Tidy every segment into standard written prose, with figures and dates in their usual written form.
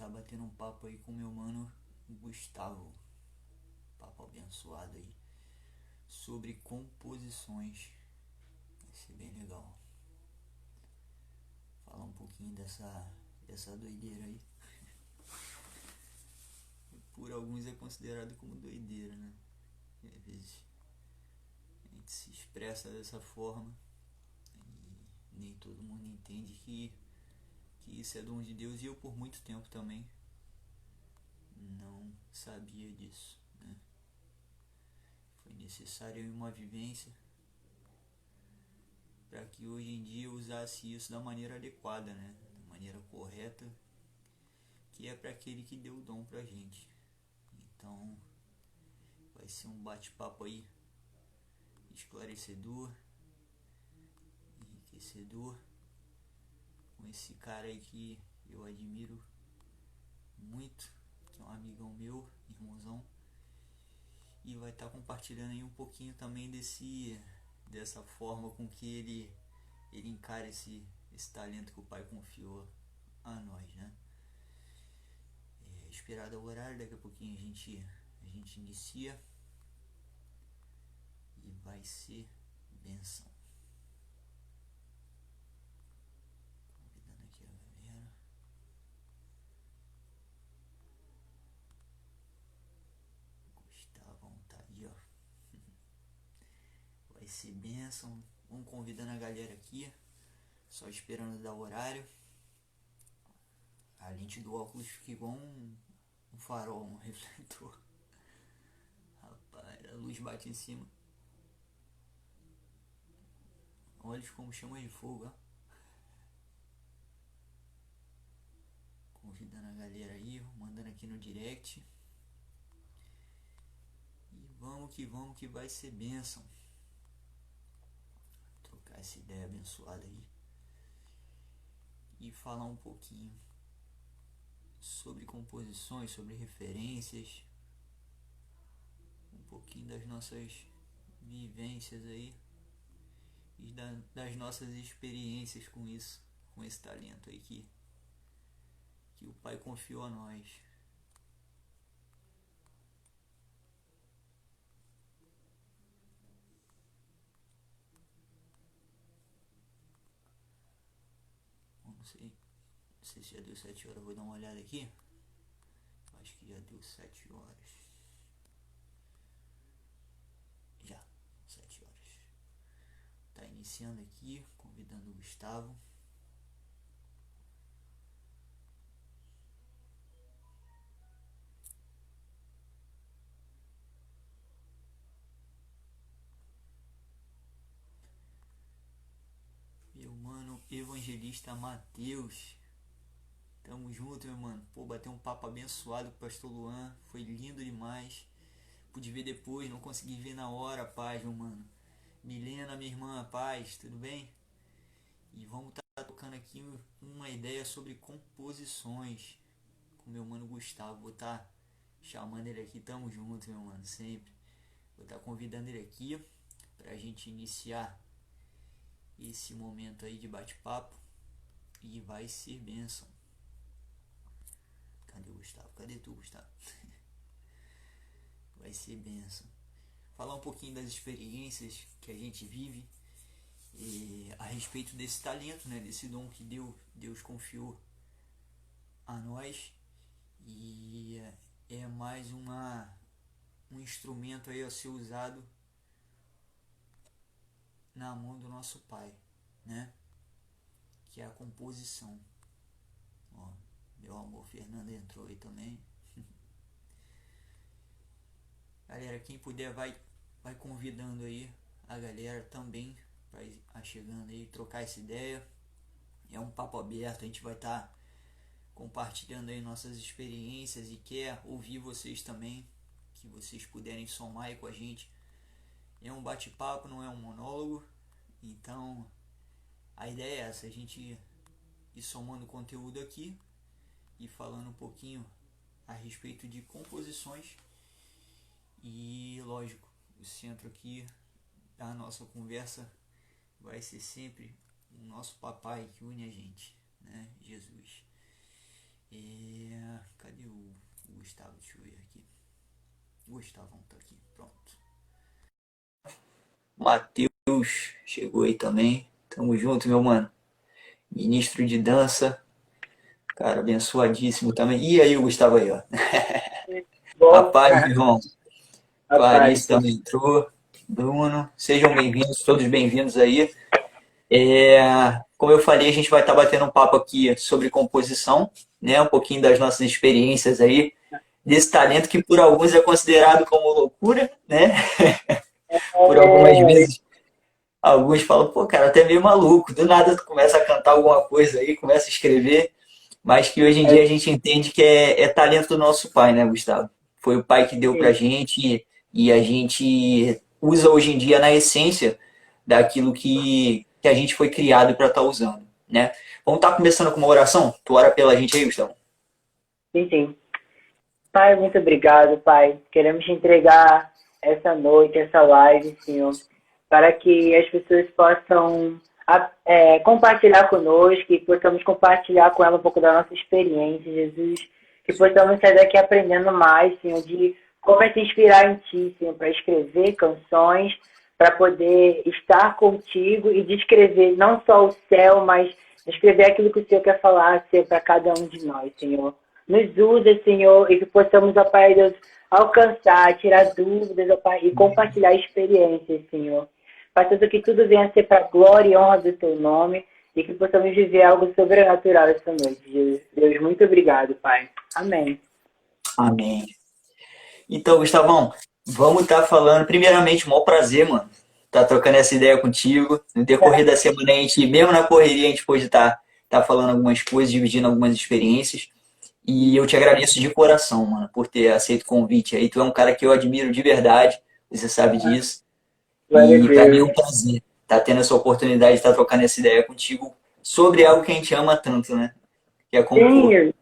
tá batendo um papo aí com meu mano Gustavo, papo abençoado aí, sobre composições. Vai ser bem legal. Falar um pouquinho dessa doideira aí. Por alguns é considerado como doideira, né? E às vezes a gente se expressa dessa forma e nem todo mundo entende que isso é dom de Deus, e eu por muito tempo também não sabia disso, né? Foi necessário uma vivência para que hoje em dia eu usasse isso da maneira adequada, né? Da maneira correta, que é para aquele que deu o dom pra gente. Então vai ser um bate-papo aí esclarecedor, enriquecedor, com esse cara aí que eu admiro muito, que é um amigão meu, irmãozão, e vai estar compartilhando aí um pouquinho também dessa forma com que ele encara esse talento que o pai confiou a nós, né? Esperado o horário, daqui a pouquinho a gente inicia e vai ser benção. Convidando aqui a galera. Gustavão tá aí, ó. Vai ser benção. Vamos convidando a galera aqui. Só esperando dar o horário. A lente do óculos fica igual um farol, um refletor. Rapaz, a luz bate em cima. Olhos como chamas de fogo, ó. Convidando a galera aí, mandando aqui no direct. E vamos que vai ser bênção. Trocar essa ideia abençoada aí. E falar um pouquinho sobre composições, sobre referências. Um pouquinho das nossas vivências aí. E das nossas experiências com isso. Com esse talento aí que o Pai confiou a nós. Não sei se já deu 7 horas, vou dar uma olhada aqui. Acho que já deu 7 horas. Já, 7 horas. Tá iniciando aqui, convidando o Gustavo. Meu mano, evangelista Matheus. Tamo junto, meu mano. Pô, bateu um papo abençoado com o pastor Luan. Foi lindo demais. Pude ver depois, não consegui ver na hora, paz, meu mano. Milena, minha irmã, paz, tudo bem? E vamos estar tocando aqui uma ideia sobre composições com meu mano Gustavo. Vou estar chamando ele aqui, tamo junto, meu mano, sempre. Vou estar convidando ele aqui pra gente iniciar esse momento aí de bate-papo. E vai ser bênção. Cadê o Gustavo? Cadê tu, Gustavo? Vai ser bênção. Falar um pouquinho das experiências que a gente vive a respeito desse talento, né? Desse dom que Deus confiou a nós. E é mais um instrumento aí a ser usado na mão do nosso Pai, né? Que é a composição. Ó, meu amor Fernando entrou aí também. Galera, quem puder vai convidando aí a galera também para ir chegando aí, trocar essa ideia. É um papo aberto, a gente vai estar compartilhando aí nossas experiências e quer ouvir vocês também, que vocês puderem somar aí com a gente. É um bate-papo, não é um monólogo. Então a ideia é essa, a gente ir somando conteúdo aqui e falando um pouquinho a respeito de composições. E lógico, o centro aqui da nossa conversa vai ser sempre o nosso papai que une a gente, né? Jesus. Cadê o Gustavo? Deixa eu ver aqui. O Gustavão tá aqui, pronto. Matheus chegou aí também. Tamo junto, meu mano. Ministro de dança. Cara, abençoadíssimo também. E aí, o Gustavo aí, ó. Bom, Rapaz, irmão. rapaz, Clarice também entrou. Bruno. Sejam bem-vindos, todos bem-vindos aí. Como eu falei, a gente vai estar batendo um papo aqui sobre composição, né? Um pouquinho das nossas experiências aí, desse talento que por alguns é considerado como loucura, né? Por algumas é, vezes, alguns falam, pô, cara, até meio maluco, do nada tu começa a cantar alguma coisa aí, começa a escrever, mas que hoje em dia a gente entende que é talento do nosso pai, né, Gustavo? Foi o pai que deu pra sim, gente e a gente usa hoje em dia na essência daquilo que a gente foi criado para estar usando, né? Vamos estar começando com uma oração? Tu ora pela gente aí, Gustavo? sim, sim. Pai, muito obrigado, Pai. Queremos te entregar essa noite, essa live, Senhor, para que as pessoas possam compartilhar conosco, que possamos compartilhar com ela um pouco da nossa experiência, Jesus, que possamos sair daqui aprendendo mais, Senhor, de como é se inspirar em Ti, Senhor, para escrever canções, para poder estar contigo e descrever não só o céu, mas descrever aquilo que o Senhor quer falar, Senhor, para cada um de nós, Senhor. Nos usa, Senhor, e que possamos, ó Pai Deus, alcançar, tirar dúvidas, ó Pai, e compartilhar experiências, Senhor. Fazendo que tudo venha a ser para a glória e honra do Teu nome e que possamos viver algo sobrenatural essa noite, Jesus. Deus, muito obrigado, Pai. Amém. Amém. Então, Gustavão, vamos estar falando. Primeiramente, um maior prazer, mano, estar trocando essa ideia contigo. No decorrer da semana, a gente, mesmo na correria, a gente pôde estar falando algumas coisas, dividindo algumas experiências. E eu te agradeço de coração, mano, por ter aceito o convite aí. Tu é um cara que eu admiro de verdade, você sabe disso. Glória a E para mim é Deus. um prazer estar tendo essa oportunidade de estar trocando essa ideia contigo sobre algo que a gente ama tanto, né? Que é compor. Sim,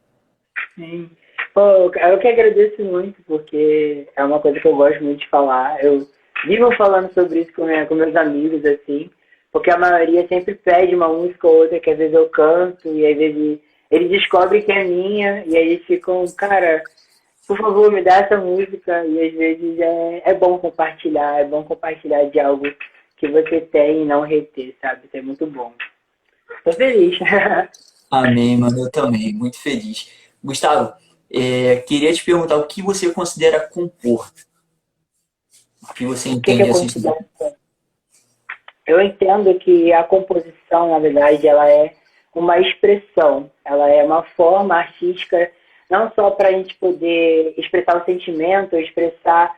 sim. Pô, eu que agradeço muito, porque é uma coisa que eu gosto muito de falar. Eu vivo falando sobre isso com meus amigos, assim, porque a maioria sempre pede uma música ou outra que às vezes eu canto, e às vezes eles descobrem que é minha, e aí eles ficam, cara, por favor, me dá essa música, e às vezes é bom compartilhar de algo que você tem e não reter, sabe? Isso é muito bom. Tô feliz. Amém, mano, eu também, muito feliz. Gustavo, queria te perguntar o que você considera compor? O que você O que, que eu entende assim sobre. considero? Eu entendo que a composição, na verdade, ela é uma expressão, ela é uma forma artística, não só para a gente poder expressar o sentimento, expressar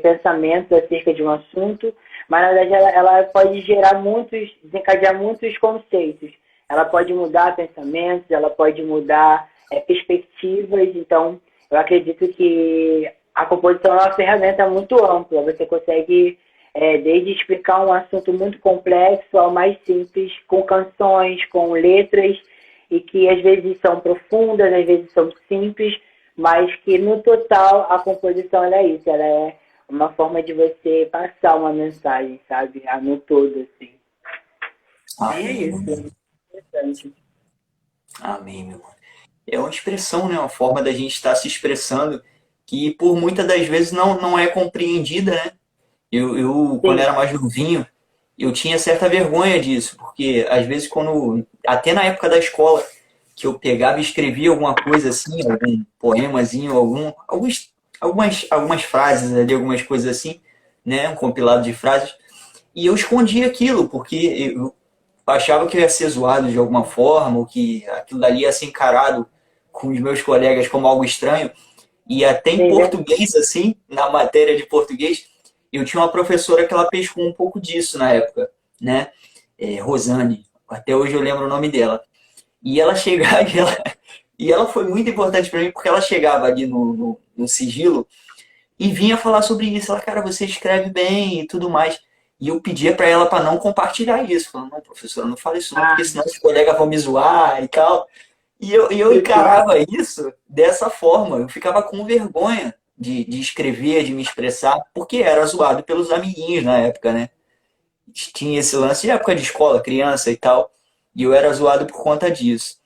pensamentos acerca de um assunto, mas na verdade ela pode desencadear muitos conceitos. Ela pode mudar pensamentos, ela pode mudar perspectivas. Então, eu acredito que a composição é uma ferramenta muito ampla. Você consegue desde explicar um assunto muito complexo ao mais simples, com canções, com letras, e que às vezes são profundas, às vezes são simples, mas que no total a composição ela é isso, ela é uma forma de você passar uma mensagem, sabe? No todo, assim. E é Amém, isso, mano. é interessante. Amém, meu mano. É uma expressão, né? Uma forma da gente estar se expressando que por muitas das vezes não é compreendida, né? Quando Sim, era mais novinho, eu tinha certa vergonha disso, porque às vezes até na época da escola, que eu pegava e escrevia alguma coisa assim, algum poemazinho, algumas frases ali, algumas coisas assim, né, um compilado de frases, e eu escondia aquilo, porque eu achava que eu ia ser zoado de alguma forma, ou que aquilo dali ia ser encarado com os meus colegas como algo estranho, e até em sim, né? português, assim, na matéria de português, eu tinha uma professora que ela pescou um pouco disso na época, né? Rosane, até hoje eu lembro o nome dela. E ela chegava, e ela foi muito importante para mim, porque ela chegava ali no sigilo e vinha falar sobre isso. Ela, cara, você escreve bem e tudo mais. E eu pedia para ela para não compartilhar isso. Falando, não, professora, não fala isso não, porque Ah, senão os colegas vão me zoar e tal. E eu sim, sim. encarava isso dessa forma. Eu ficava com vergonha de escrever, de me expressar, porque era zoado pelos amiguinhos na época, né? Tinha esse lance de época de escola, criança e tal. E eu era zoado por conta disso.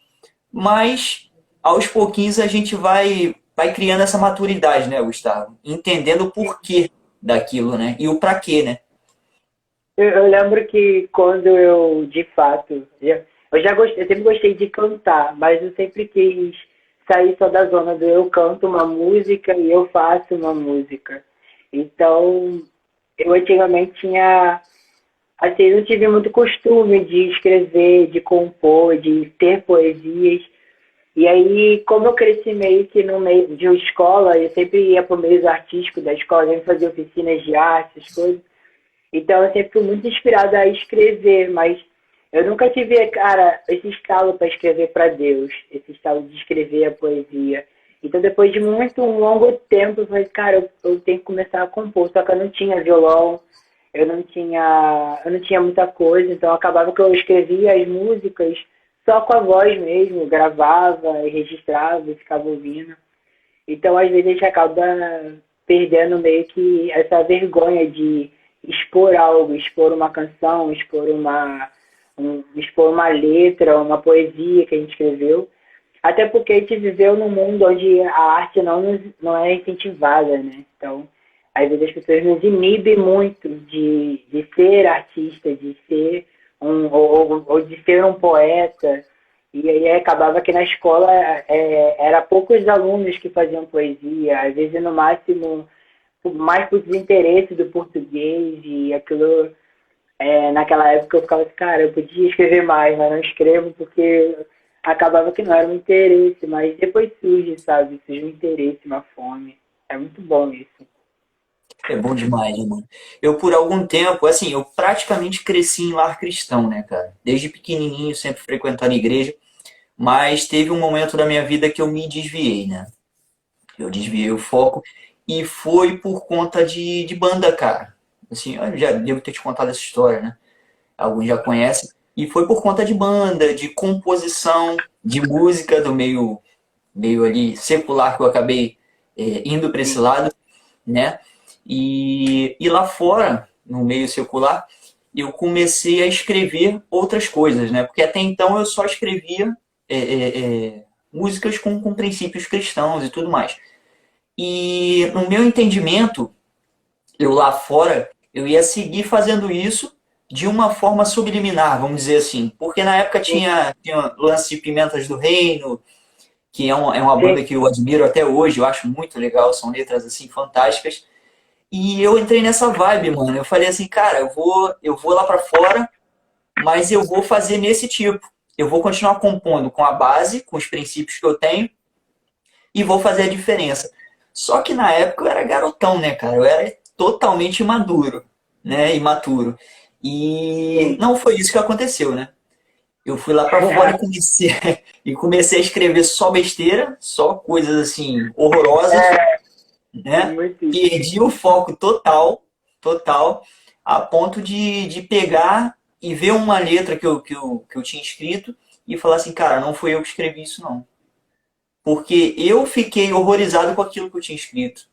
Mas aos pouquinhos a gente vai criando essa maturidade, né, Gustavo? Entendendo o porquê daquilo, né? E o pra quê, né? Eu lembro que quando eu, de fato, eu já gostei, eu sempre gostei de cantar, mas eu sempre quis sair só da zona do eu canto uma música e eu faço uma música. Então, eu antigamente tinha, assim, não tive muito costume de escrever, de compor, de ter poesias. E aí, como eu cresci meio que no meio de uma escola, eu sempre ia para o meio artístico da escola, sempre fazia oficinas de arte, essas coisas. Então eu sempre fui muito inspirada a escrever, mas eu nunca tive, cara, esse estalo para escrever para Deus, esse estalo de escrever a poesia. Então depois de muito, um longo tempo, eu falei, cara, eu tenho que começar a compor, só que eu não tinha violão, eu não tinha muita coisa, então acabava que eu escrevia as músicas só com a voz mesmo, gravava e registrava e ficava ouvindo. Então, às vezes, a gente acaba perdendo meio que essa vergonha de expor algo, expor uma canção, expor uma letra, uma poesia que a gente escreveu. Até porque a gente viveu num mundo onde a arte não é incentivada, né? Então, às vezes as pessoas nos inibem muito de ser artista, de ser ou de ser um poeta. E aí acabava que na escola era poucos alunos que faziam poesia, às vezes no máximo mais por desinteresse do português e aquilo, naquela época eu ficava assim, cara, eu podia escrever mais, mas não escrevo porque acabava que não era um interesse, mas depois surge, sabe? Surge um interesse, uma fome. É muito bom isso. É bom demais, né, mano? Eu, por algum tempo, assim, eu praticamente cresci em lar cristão, né, cara? Desde pequenininho, sempre frequentando a igreja. Mas teve um momento da minha vida que eu me desviei, né? Eu desviei o foco e foi por conta de banda, cara. Assim, eu já devo ter te contado essa história, né? Alguns já conhecem. E foi por conta de banda, de composição, de música do meio ali secular que eu acabei indo para esse Sim. lado, né? E lá fora, no meio secular, eu comecei a escrever outras coisas, né? Porque até então eu só escrevia é, é, músicas com princípios cristãos e tudo mais. E no meu entendimento, eu lá fora, eu ia seguir fazendo isso de uma forma subliminar, vamos dizer assim. Porque na época tinha lance de Pimentas do Reino, que é uma banda Sim. que eu admiro até hoje, eu acho muito legal, são letras assim fantásticas. E eu entrei nessa vibe, mano. Eu falei assim, cara, eu vou lá pra fora, mas eu vou fazer nesse tipo. Eu vou continuar compondo com a base, com os princípios que eu tenho, e vou fazer a diferença. Só que na época eu era garotão, né, cara? Eu era totalmente imaduro, né? Imaturo. E Sim. não foi isso que aconteceu, né? Eu fui lá pra fora e comecei, e comecei a escrever só besteira, só coisas assim horrorosas, É né? muito isso. Perdi o foco total, total, a ponto de pegar e ver uma letra que eu tinha escrito e falar assim, cara, não foi eu que escrevi isso, não. Porque eu fiquei horrorizado com aquilo que eu tinha escrito.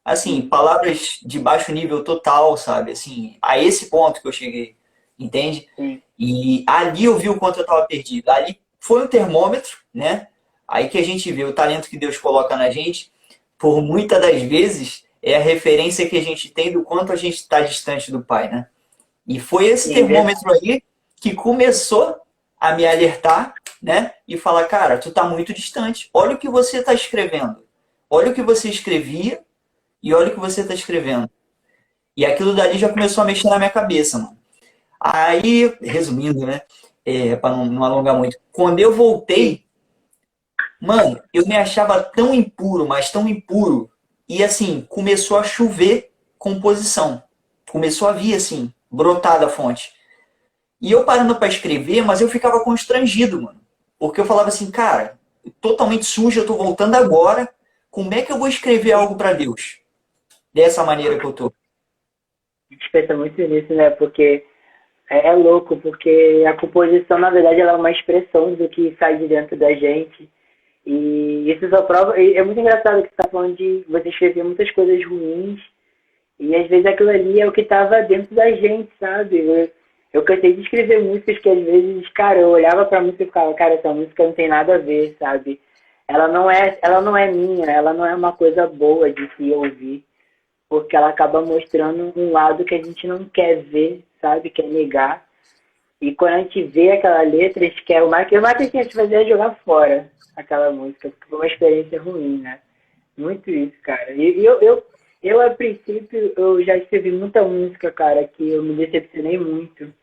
Assim, Sim. palavras de baixo nível total, sabe? Assim, a esse ponto que eu cheguei, entende? Sim. E ali eu vi o quanto eu estava perdido. Ali foi um termômetro, né? Aí que a gente vê o talento que Deus coloca na gente, por muitas das vezes, é a referência que a gente tem do quanto a gente está distante do Pai, né? E foi esse Sim, verdade. termômetro aí que começou a me alertar, né? E falar, cara, tu tá muito distante. Olha o que você está escrevendo. Olha o que você escrevia e olha o que você está escrevendo. E aquilo dali já começou a mexer na minha cabeça, mano. Aí, resumindo, né? Para não alongar muito. Quando eu Sim. voltei, mano, eu me achava tão impuro, mas tão impuro. E assim, começou a chover composição. Começou a vir assim, brotar da fonte. E eu parando para escrever, mas eu ficava constrangido, mano. Porque eu falava assim, cara, totalmente sujo, eu tô voltando agora. Como é que eu vou escrever algo para Deus? Dessa maneira que eu tô. A gente pensa muito nisso, né? Porque é louco, porque a composição, na verdade, ela é uma expressão do que sai de dentro da gente. E isso só prova. E é muito engraçado que você está falando de você escrever muitas coisas ruins, e às vezes aquilo ali é o que estava dentro da gente, sabe? Eu cansei de escrever músicas que às vezes, cara, eu olhava pra música e ficava, cara, essa música não tem nada a ver, sabe? ela não é minha, ela não é uma coisa boa de se ouvir, porque ela acaba mostrando um lado que a gente não quer ver, sabe? Quer negar. E quando a gente vê aquela letra, a gente quer o mais que a gente fazer é jogar fora aquela música, porque foi uma experiência ruim, né? Muito isso, cara. Eu, a princípio, eu já escrevi muita música, cara, que eu me decepcionei muito.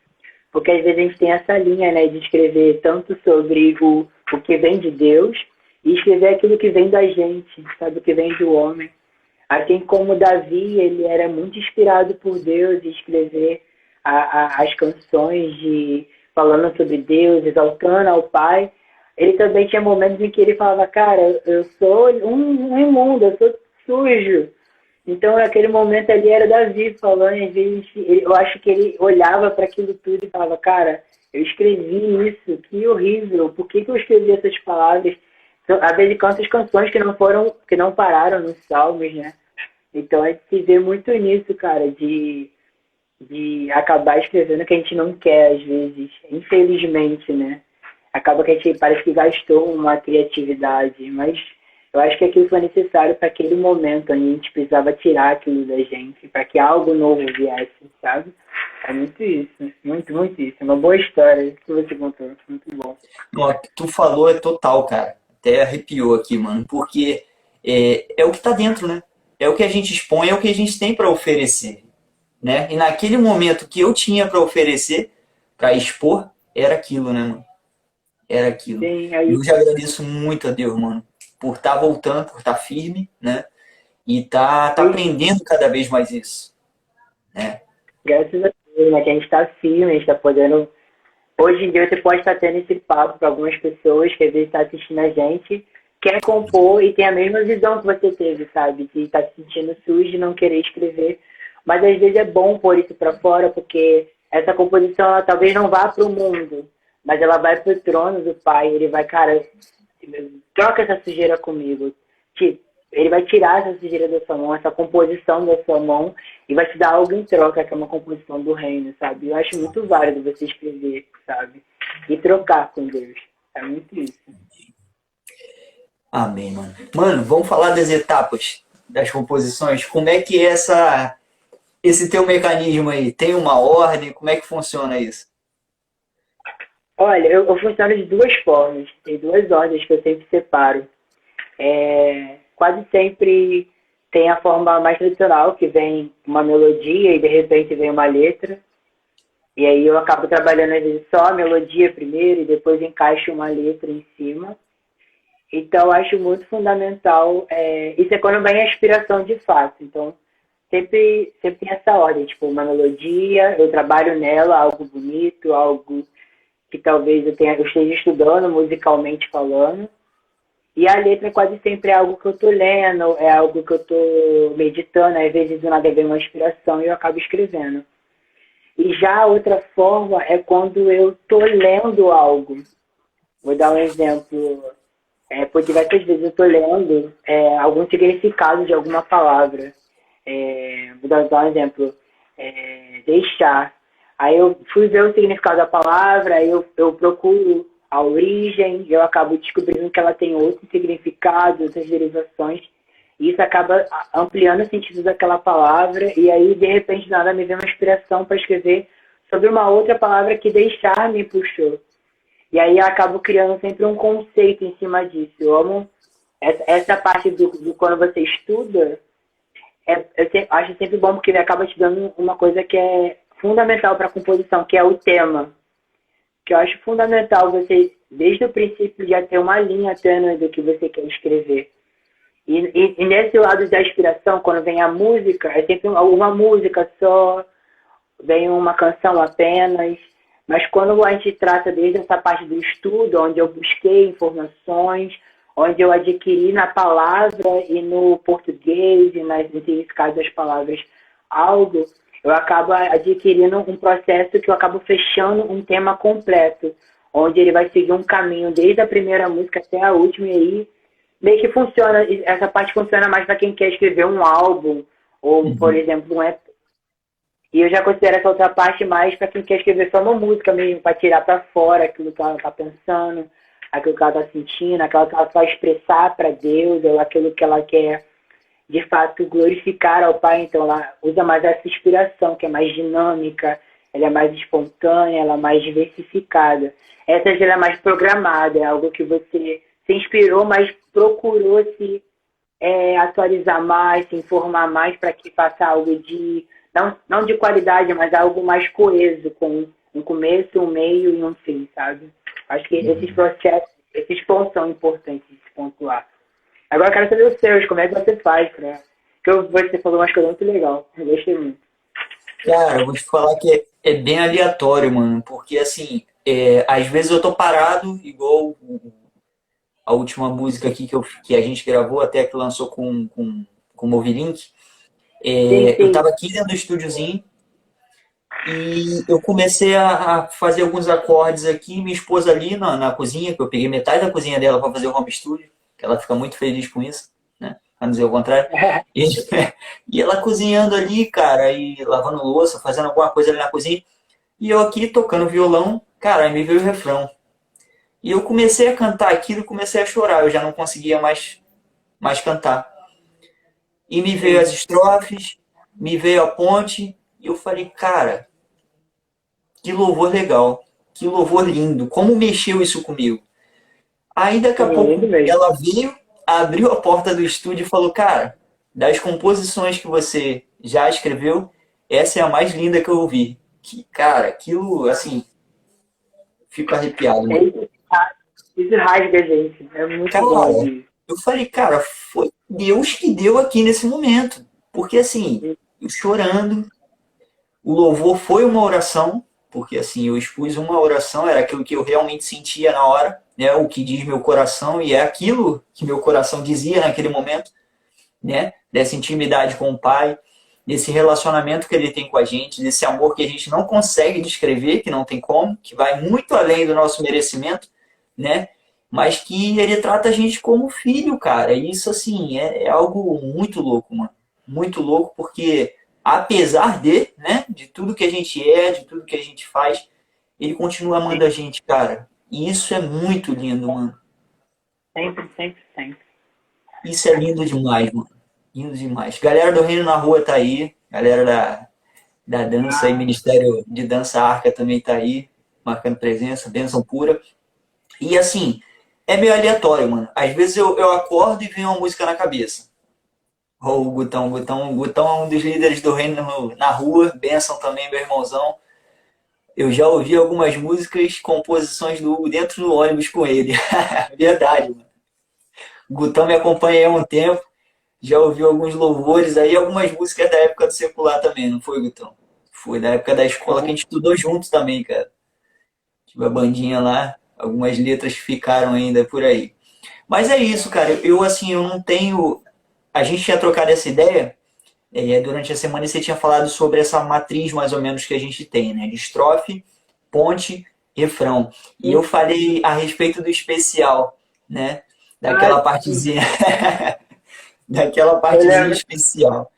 Porque às vezes a gente tem essa linha, né, de escrever tanto sobre o que vem de Deus e escrever aquilo que vem da gente, sabe, o que vem do homem. Assim como Davi, ele era muito inspirado por Deus e escrever as canções falando sobre Deus, exaltando ao Pai. Ele também tinha momentos em que ele falava, cara, eu sou um imundo, eu sou sujo. Então, naquele momento ali era Davi falando, às vezes, eu acho que ele olhava para aquilo tudo e falava, cara, eu escrevi isso, que horrível, por que eu escrevi essas palavras? Então, às vezes cantam canções que não pararam nos salmos, né? Então a gente se vê muito nisso, cara, de acabar escrevendo o que a gente não quer, às vezes, infelizmente, né? Acaba que a gente parece que gastou uma criatividade, mas eu acho que aquilo foi necessário para aquele momento, onde a gente precisava tirar aquilo da gente, para que algo novo viesse, sabe? É muito isso, muito isso. É uma boa história que você contou, muito bom. Ó, o que tu falou é total, cara. Até arrepiou aqui, mano, porque é o que tá dentro, né? É o que a gente expõe, é o que a gente tem para oferecer, né? E naquele momento que eu tinha para oferecer, para expor, era aquilo, né, mano? Era aquilo. Sim, E aí, eu já agradeço muito a Deus, mano, por estar voltando, por estar firme, né? E tá aí aprendendo cada vez mais isso, né? graças a Deus, né, que a gente está firme, a gente está podendo. Hoje em dia você pode estar tendo esse papo para algumas pessoas que às vezes estão assistindo a gente, quer compor e tem a mesma visão que você teve, sabe? De estar se sentindo sujo e não querer escrever. Mas às vezes é bom pôr isso para fora, porque essa composição ela talvez não vá para o mundo, mas ela vai para o trono do Pai. Ele vai, cara, troca essa sujeira comigo. Ele vai tirar essa sujeira da sua mão, essa composição da sua mão, e vai te dar algo em troca, que é uma composição do reino, sabe? Eu acho muito válido você escrever, sabe? E trocar com Deus. É muito isso. Amém, mano. Mano, vamos falar das etapas das composições. Como é que é esse teu mecanismo aí? Tem uma ordem? Como é que funciona isso? Olha, eu funciono de duas formas. Tem duas ordens que eu sempre separo. Quase sempre tem a forma mais tradicional, que vem uma melodia e de repente vem uma letra. E aí eu acabo trabalhando às vezes só a melodia primeiro e depois encaixo uma letra em cima. Então eu acho muito fundamental. Isso é quando vem a inspiração de fato. Então sempre tem essa ordem, tipo uma melodia, eu trabalho nela, algo bonito, algo que talvez eu esteja estudando musicalmente falando. E a letra quase sempre é algo que eu estou lendo, é algo que eu estou meditando, às vezes do nada vem uma inspiração e eu acabo escrevendo. E já a outra forma é quando eu estou lendo algo. Vou dar um exemplo. Por diversas vezes eu estou lendo algum significado de alguma palavra. Vou dar um exemplo. Deixar. Aí eu fui ver o significado da palavra, aí eu procuro a origem, eu acabo descobrindo que ela tem outros significados, outras derivações, e isso acaba ampliando o sentido daquela palavra, e aí, de repente, nada me vem uma inspiração para escrever sobre uma outra palavra que deixar me puxou. E aí eu acabo criando sempre um conceito em cima disso. Eu amo essa parte do quando você estuda, acho sempre bom porque ele acaba te dando uma coisa que é fundamental para a composição, que é o tema. Que eu acho fundamental você, desde o princípio, já ter uma linha tênue do que você quer escrever. E nesse lado da inspiração, quando vem a música, é sempre uma música só, vem uma canção apenas. Mas quando a gente trata desde essa parte do estudo, onde eu busquei informações, onde eu adquiri na palavra e no português e nas significados das palavras algo, eu acabo adquirindo um processo que eu acabo fechando um tema completo, onde ele vai seguir um caminho desde a primeira música até a última, e aí meio que funciona, essa parte funciona mais para quem quer escrever um álbum, ou, por exemplo, um EP. E eu já considero essa outra parte mais para quem quer escrever só uma música mesmo, para tirar para fora aquilo que ela está pensando, aquilo que ela está sentindo, aquilo que ela vai expressar para Deus, ou aquilo que ela quer de fato glorificar ao Pai. Então ela usa mais essa inspiração, que é mais dinâmica, ela é mais espontânea, ela é mais diversificada. Essa já é mais programada, é algo que você se inspirou, mas procurou se atualizar mais, se informar mais para que faça algo de, não de qualidade, mas algo mais coeso, com um começo, um meio e um fim, sabe? Acho que esses processos, esses pontos são importantes de se pontuar. Agora eu quero saber os seus, como é que você faz, né? Porque você falou umas coisas muito legal, eu gostei muito. Cara, eu vou te falar que é bem aleatório, mano, porque assim, às vezes eu tô parado, igual a última música aqui que a gente gravou, até que lançou com o Movilink. Sim, Eu sim. tava aqui dentro do estúdiozinho e eu comecei a fazer alguns acordes aqui, minha esposa ali na cozinha, que eu peguei metade da cozinha dela para fazer o home studio, que ela fica muito feliz com isso, né? Pra não dizer o contrário. E, e ela cozinhando ali, cara, e lavando louça, fazendo alguma coisa ali na cozinha. E eu aqui tocando violão, cara, aí me veio o refrão. E eu comecei a cantar aquilo e comecei a chorar, eu já não conseguia mais cantar. E me veio as Sim, estrofes, me veio a ponte, e eu falei, cara, que louvor legal, que louvor lindo, como mexeu isso comigo. Aí daqui a sim, é lindo pouco mesmo. ela veio, abriu a porta do estúdio e falou, cara, das composições que você já escreveu, essa é a mais linda que eu ouvi. Que, cara, aquilo, assim, fico arrepiado, É mano. isso rasga a gente, é muito bom Cara, ouvir. eu falei, cara, foi Deus que deu aqui nesse momento. Porque assim, eu chorando, o louvor foi uma oração, porque assim, eu expus uma oração, era aquilo que eu realmente sentia na hora, né? O que diz meu coração, e é aquilo que meu coração dizia naquele momento, né? Dessa intimidade com o Pai, desse relacionamento que ele tem com a gente, desse amor que a gente não consegue descrever, que não tem como, que vai muito além do nosso merecimento, né? Mas que ele trata a gente como filho, cara. E isso, assim, é algo muito louco, mano. Muito louco, porque apesar né, de tudo que a gente é, de tudo que a gente faz, ele continua amando a gente, cara. E isso é muito lindo, mano. Sempre, sempre, sempre. Isso é lindo demais, mano. Lindo demais. Galera do Reino na Rua tá aí. Galera da dança e Ah, Ministério de Dança Arca também tá aí, marcando presença, bênção pura. E assim, é meio aleatório, mano. Às vezes eu acordo e vem uma música na cabeça. Ou o Gutão é um dos líderes do Reino na Rua, bênção também, meu irmãozão. Eu já ouvi algumas músicas, composições do Hugo dentro do ônibus com ele. Verdade, mano. O Gutão me acompanha há um tempo. Já ouviu alguns louvores aí, algumas músicas da época do secular também, não foi, Gutão? Foi da época da escola que a gente estudou juntos também, cara. Tive a bandinha lá, algumas letras ficaram ainda por aí. Mas é isso, cara. Eu assim, eu não tenho. A gente tinha trocado essa ideia durante a semana e você tinha falado sobre essa matriz mais ou menos que a gente tem, né? De estrofe, ponte, refrão. E eu falei a respeito do especial, né? Daquela sim. partezinha, daquela Eu partezinha lembro. especial.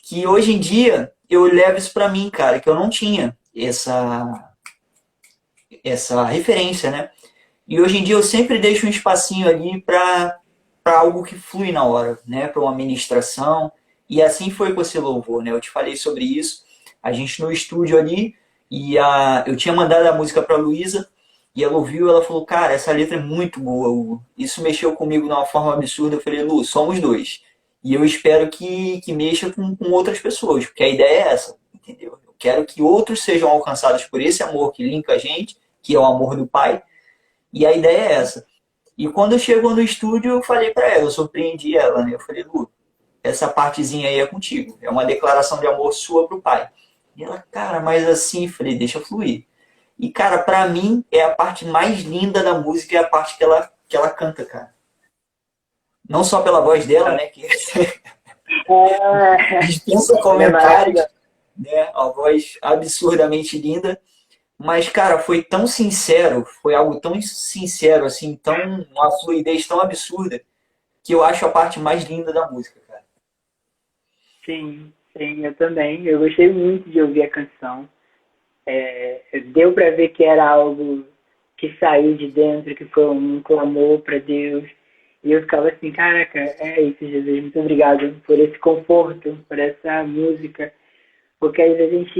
Que hoje em dia eu levo isso para mim, cara, que eu não tinha essa referência, né? E hoje em dia eu sempre deixo um espacinho ali para algo que flui na hora, né? Para uma ministração. E assim foi com esse louvor, né? Eu te falei sobre isso. A gente no estúdio ali eu tinha mandado a música para Luísa e ela ouviu, ela falou: "Cara, essa letra é muito boa, Hugo. Isso mexeu comigo de uma forma absurda". Eu falei: "Lu, somos dois". E eu espero que mexa com outras pessoas, porque a ideia é essa, entendeu? Eu quero que outros sejam alcançados por esse amor que linka a gente, que é o amor do Pai, e a ideia é essa. E quando chegou no estúdio, eu falei para ela, eu surpreendi ela, né? Eu falei, Lu, essa partezinha aí é contigo. É uma declaração de amor sua pro pai. E ela, cara, mas assim, falei, deixa fluir. E, cara, pra mim, é a parte mais linda da música, é a parte que ela canta, cara. Não só pela voz dela, né? Que dispensa Ela é comentários, maravilhosa. né? A voz absurdamente linda. Mas, cara, foi tão sincero, foi algo tão sincero, assim, uma fluidez tão absurda, que eu acho a parte mais linda da música, cara. Sim, sim, eu também. Eu gostei muito de ouvir a canção. Deu para ver que era algo que saiu de dentro, que foi um clamor para Deus. E eu ficava assim, caraca, é isso, Jesus, muito obrigado por esse conforto, por essa música. Porque às vezes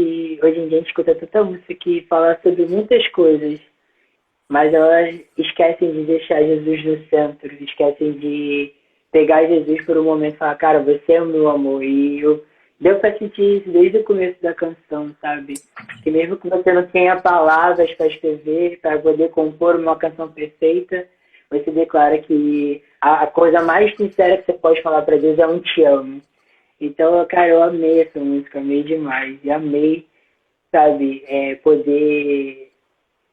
hoje em dia a gente escuta tanta música que fala sobre muitas coisas, mas elas esquecem de deixar Jesus no centro, esquecem de pegar Jesus por um momento e falar, cara, você é o meu amor. E deu pra sentir isso desde o começo da canção, sabe? Que mesmo que você não tenha palavras para escrever, para poder compor uma canção perfeita, você declara que a coisa mais sincera que você pode falar para Deus é um te amo. Então, cara, eu amei essa música, amei demais. E amei, sabe, poder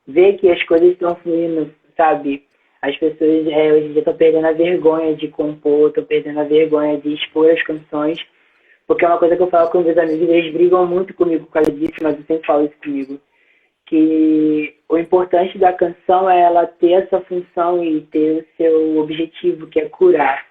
ver que as coisas estão fluindo, sabe? As pessoas hoje em dia estão perdendo a vergonha de compor, estão perdendo a vergonha de expor as canções, porque é uma coisa que eu falo com meus amigos, eles brigam muito comigo por causa disso, mas eu sempre falo isso comigo, que o importante da canção é ela ter essa função e ter o seu objetivo, que é curar,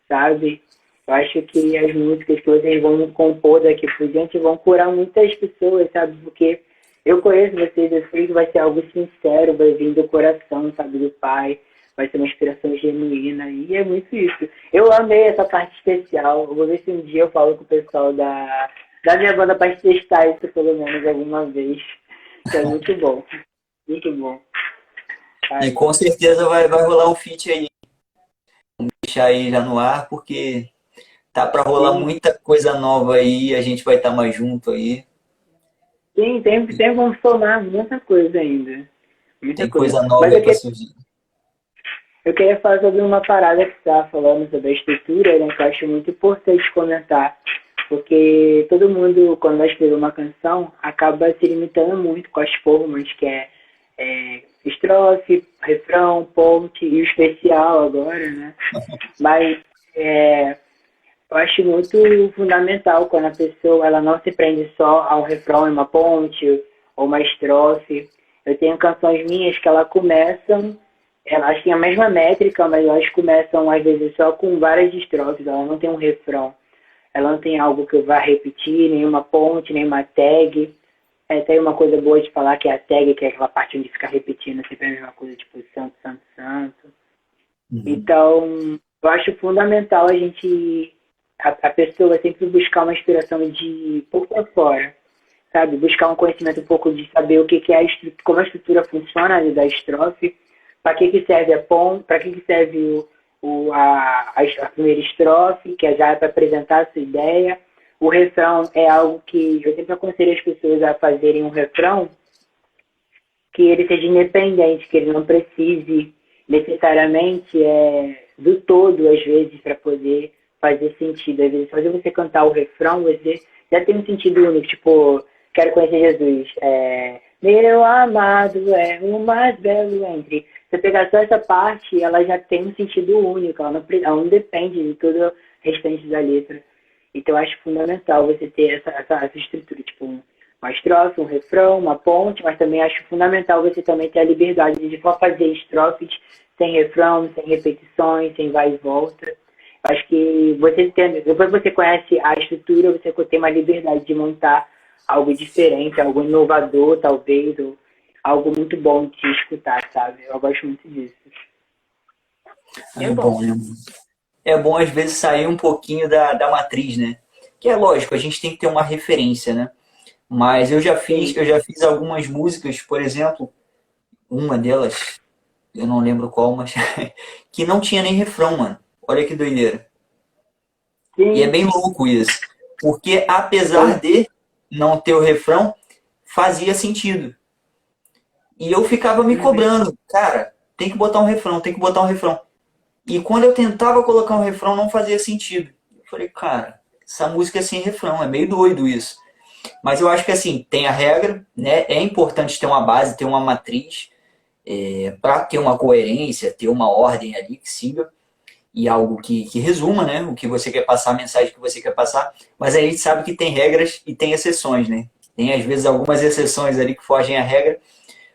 sabe? Eu acho que as músicas que vocês vão compor daqui por diante vão curar muitas pessoas, sabe? Porque eu conheço vocês, eu sei que vai ser algo sincero, vai vir do coração, sabe, do Pai, vai ser uma inspiração genuína, e é muito isso. Eu amei essa parte especial, eu vou ver se um dia eu falo com o pessoal da minha banda para testar isso pelo menos alguma vez, que é muito bom, muito bom. E com certeza vai rolar um feat aí. Vamos deixar aí já no ar, porque tá para rolar muita coisa nova aí, a gente vai estar mais junto aí. Sim, tem como somar muita coisa ainda. Muita Tem coisa nova Mas aí para surgir. eu queria falar sobre uma parada que você estava falando sobre a estrutura, né, que eu acho muito importante comentar. Porque todo mundo, quando vai escrever uma canção, acaba se limitando muito com as formas, que é estrofe, refrão, ponte e o especial agora, né? Mas eu acho muito fundamental quando a pessoa ela não se prende só a um refrão e uma ponte ou uma estrofe. Eu tenho canções minhas que elas começam, elas têm a mesma métrica, mas elas começam às vezes só com várias estrofes, elas não tem um refrão. Ela não tem algo que eu vá repetir, nenhuma ponte, nenhuma tag. Tem uma coisa boa de falar que é a tag, que é aquela parte onde fica repetindo sempre a mesma coisa, tipo santo, santo, santo. Uhum. Então, eu acho fundamental a gente, a pessoa sempre buscar uma inspiração de por fora, sabe? Buscar um conhecimento um pouco de saber o que é como a estrutura funciona ali da estrofe, para que serve a ponte, para que serve a primeira estrofe, que já é para apresentar a sua ideia. O refrão é algo que eu sempre aconselho as pessoas a fazerem um refrão que ele seja independente, que ele não precise necessariamente do todo, às vezes, para poder fazer sentido. Às vezes, fazer você cantar o refrão, você já tem um sentido único, tipo, quero conhecer Jesus. Meu amado é o mais belo entre... Você pegar só essa parte, ela já tem um sentido único, ela não depende de todo o restante da letra. Então, eu acho fundamental você ter essa estrutura, tipo, uma estrofe, um refrão, uma ponte, mas também acho fundamental você também ter a liberdade de só fazer estrofes sem refrão, sem repetições, sem vai e volta. Acho que depois que você conhece a estrutura, você tem uma liberdade de montar algo diferente, algo inovador, talvez, ou algo muito bom de escutar, sabe? Eu gosto muito disso. É bom, né? É bom, às vezes, sair um pouquinho da matriz, né? Que é lógico, a gente tem que ter uma referência, né? Mas eu já fiz algumas músicas, por exemplo, uma delas, eu não lembro qual, mas que não tinha nem refrão, mano. Olha que doideira. Sim. E é bem louco isso. Porque apesar de não ter o refrão, fazia sentido. E eu ficava me cobrando, cara, tem que botar um refrão, tem que botar um refrão. E quando eu tentava colocar um refrão, não fazia sentido. Eu falei, cara, essa música é sem refrão, é meio doido isso. Mas eu acho que assim, tem a regra, né? É importante ter uma base, ter uma matriz, para ter uma coerência, ter uma ordem ali que siga, e algo que resuma, né? O que você quer passar, a mensagem que você quer passar. Mas a gente sabe que tem regras e tem exceções, né? Tem às vezes algumas exceções ali que fogem à regra.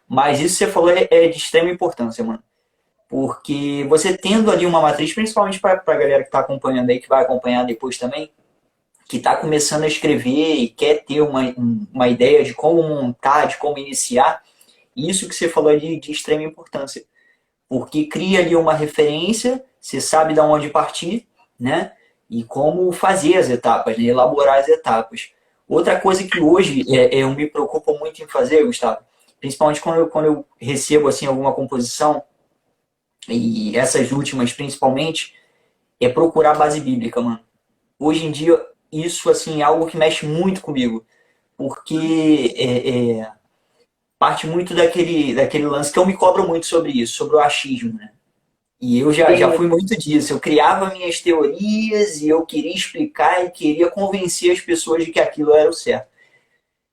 Mas isso que você falou é de extrema importância, mano. Porque você tendo ali uma matriz, principalmente para a galera que está acompanhando aí, que vai acompanhar depois também, que está começando a escrever e quer ter uma ideia de como montar, de como iniciar, Isso que você falou é de extrema importância, porque cria ali uma referência, você sabe de onde partir, né? E como fazer as etapas, né? Elaborar as etapas. Outra coisa que hoje eu me preocupo muito em fazer, Gustavo, principalmente quando eu recebo assim alguma composição, e essas últimas principalmente, é procurar a base bíblica, mano. Hoje em dia, isso assim é algo que mexe muito comigo, porque parte muito daquele lance que eu me cobro muito sobre isso, sobre o achismo, né? E eu já Sim, fui muito disso. Eu criava minhas teorias e eu queria explicar e queria convencer as pessoas de que aquilo era o certo.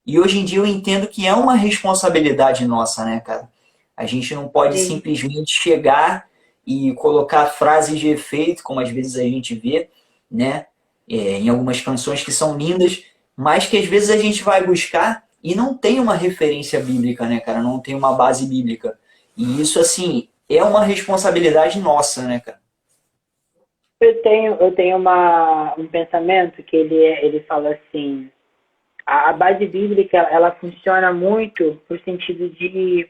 E hoje em dia eu entendo que é uma responsabilidade nossa, né, cara? A gente não pode sim. simplesmente chegar e colocar frases de efeito, como às vezes a gente vê, né, em algumas canções que são lindas, mas que às vezes a gente vai buscar e não tem uma referência bíblica, né, cara? Não tem uma base bíblica. E isso, assim, é uma responsabilidade nossa, né, cara? Eu tenho um pensamento que ele fala assim, a base bíblica, ela funciona muito no sentido de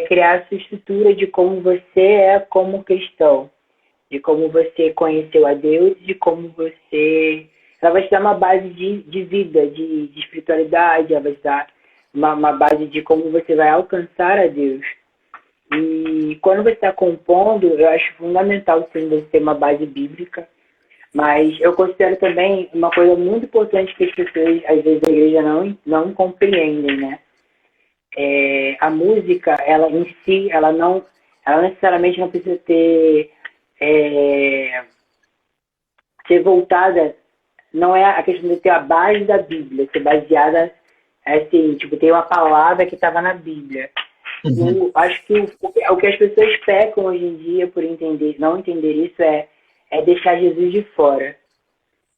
criar a sua estrutura de como você é como cristão, de como você conheceu a Deus, de como você... Ela vai te dar uma base de vida, de espiritualidade, ela vai te dar uma base de como você vai alcançar a Deus. E quando você está compondo, eu acho fundamental sim você ter uma base bíblica, mas eu considero também uma coisa muito importante que as pessoas, às vezes, da igreja não compreendem, né? A música, ela em si, ela necessariamente não precisa é, ser voltada, não é a questão de ter a base da Bíblia, ser baseada, assim, tipo, ter uma palavra que estava na Bíblia. Uhum. Acho que o que as pessoas pecam hoje em dia por não entender isso é deixar Jesus de fora.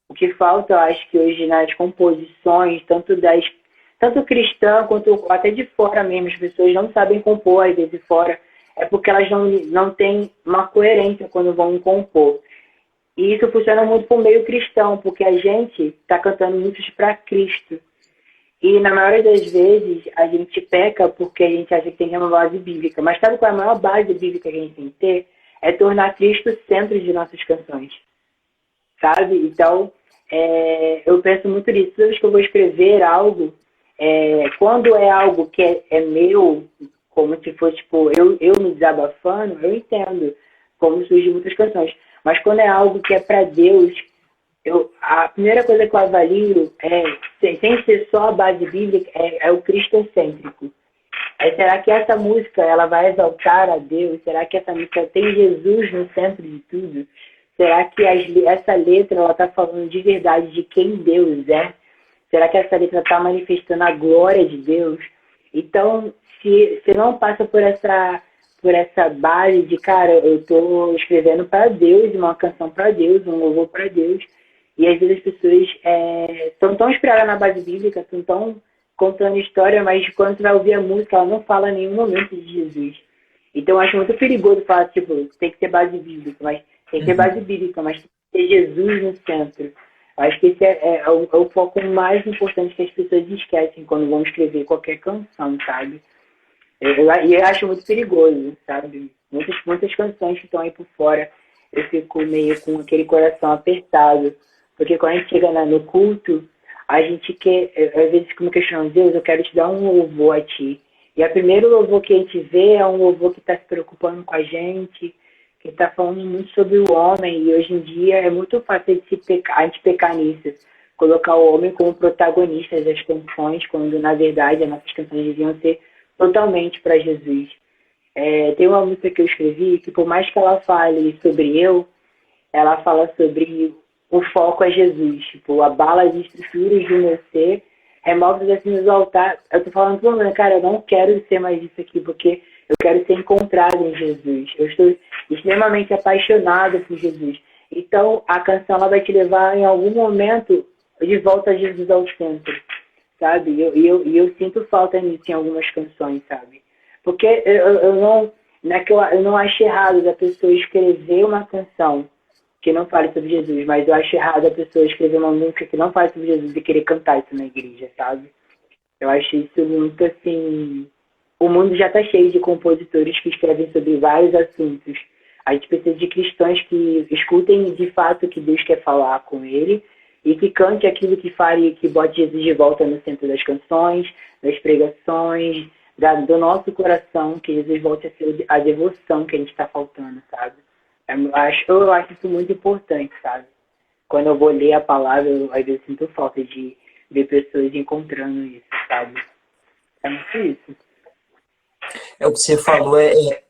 O que falta, eu acho que hoje nas composições, tanto cristã quanto até de fora mesmo, as pessoas não sabem compor, às vezes de fora, é porque elas não têm uma coerência quando vão compor. E isso funciona muito para o meio cristão, porque a gente está cantando músicas para Cristo. E na maioria das vezes a gente peca porque a gente acha que tem uma base bíblica. Mas sabe qual é a maior base bíblica que a gente tem que ter? É tornar Cristo o centro de nossas canções. Sabe? Então, eu penso muito nisso. Toda vez que eu vou escrever algo, quando é algo que é meu, como se fosse tipo, eu me desabafando, eu entendo como surgem muitas canções. Mas quando é algo que é para Deus, a primeira coisa que eu avalio sem ser só a base bíblica, é o cristocêntrico. Será que essa música ela vai exaltar a Deus? Será que essa música tem Jesus no centro de tudo? Será que essa letra ela está falando de verdade de quem Deus é? Será que essa letra está manifestando a glória de Deus? Então, se não passa por essa base de, cara, eu estou escrevendo para Deus, uma canção para Deus, um louvor para Deus, e às vezes as pessoas estão tão inspiradas na base bíblica, estão tão contando história, mas quando você vai ouvir a música, ela não fala em nenhum momento de Jesus. Então eu acho muito perigoso falar, tipo, tem que ter base bíblica, mas tem que ter Uhum. base bíblica, mas tem que ter Jesus no centro. Eu acho que esse é o foco mais importante que as pessoas esquecem quando vão escrever qualquer canção, sabe? E eu acho muito perigoso, sabe? Muitas canções que estão aí por fora, eu fico meio com aquele coração apertado. Porque quando a gente chega no culto, a gente quer, às vezes, como questionamos, Deus, eu quero te dar um louvor a ti. E o primeiro louvor que a gente vê é um louvor que está se preocupando com a gente, que está falando muito sobre o homem. E hoje em dia é muito fácil a gente pecar nisso. Colocar o homem como protagonista das canções, quando na verdade as nossas canções deviam ser totalmente para Jesus. Tem uma música que eu escrevi que, por mais que ela fale sobre ela fala sobre o foco é Jesus. Tipo, abala as estruturas do meu ser, remove os assim do altar. Eu tô falando pro mundo, cara, eu não quero ser mais isso aqui, porque eu quero ser encontrado em Jesus. Eu estou extremamente apaixonado por Jesus. Então, a canção ela vai te levar em algum momento de volta a Jesus ao centro, sabe? E eu sinto falta nisso em algumas canções, sabe? Porque eu não acho errado da pessoa escrever uma canção que não fale sobre Jesus, mas eu acho errado a pessoa escrever uma música que não fale sobre Jesus e querer cantar isso na igreja, sabe? Eu acho isso muito, assim, o mundo já está cheio de compositores que escrevem sobre vários assuntos. A gente precisa de cristãos que escutem de fato o que Deus quer falar com ele e que cante aquilo que fale, que bote Jesus de volta no centro das canções, das pregações, do nosso coração, que Jesus volte a ser a devoção que a gente está faltando, sabe? Eu acho isso muito importante, sabe? Quando eu vou ler a palavra, às vezes sinto falta de ver pessoas encontrando isso, sabe? É muito isso. É o que você falou, é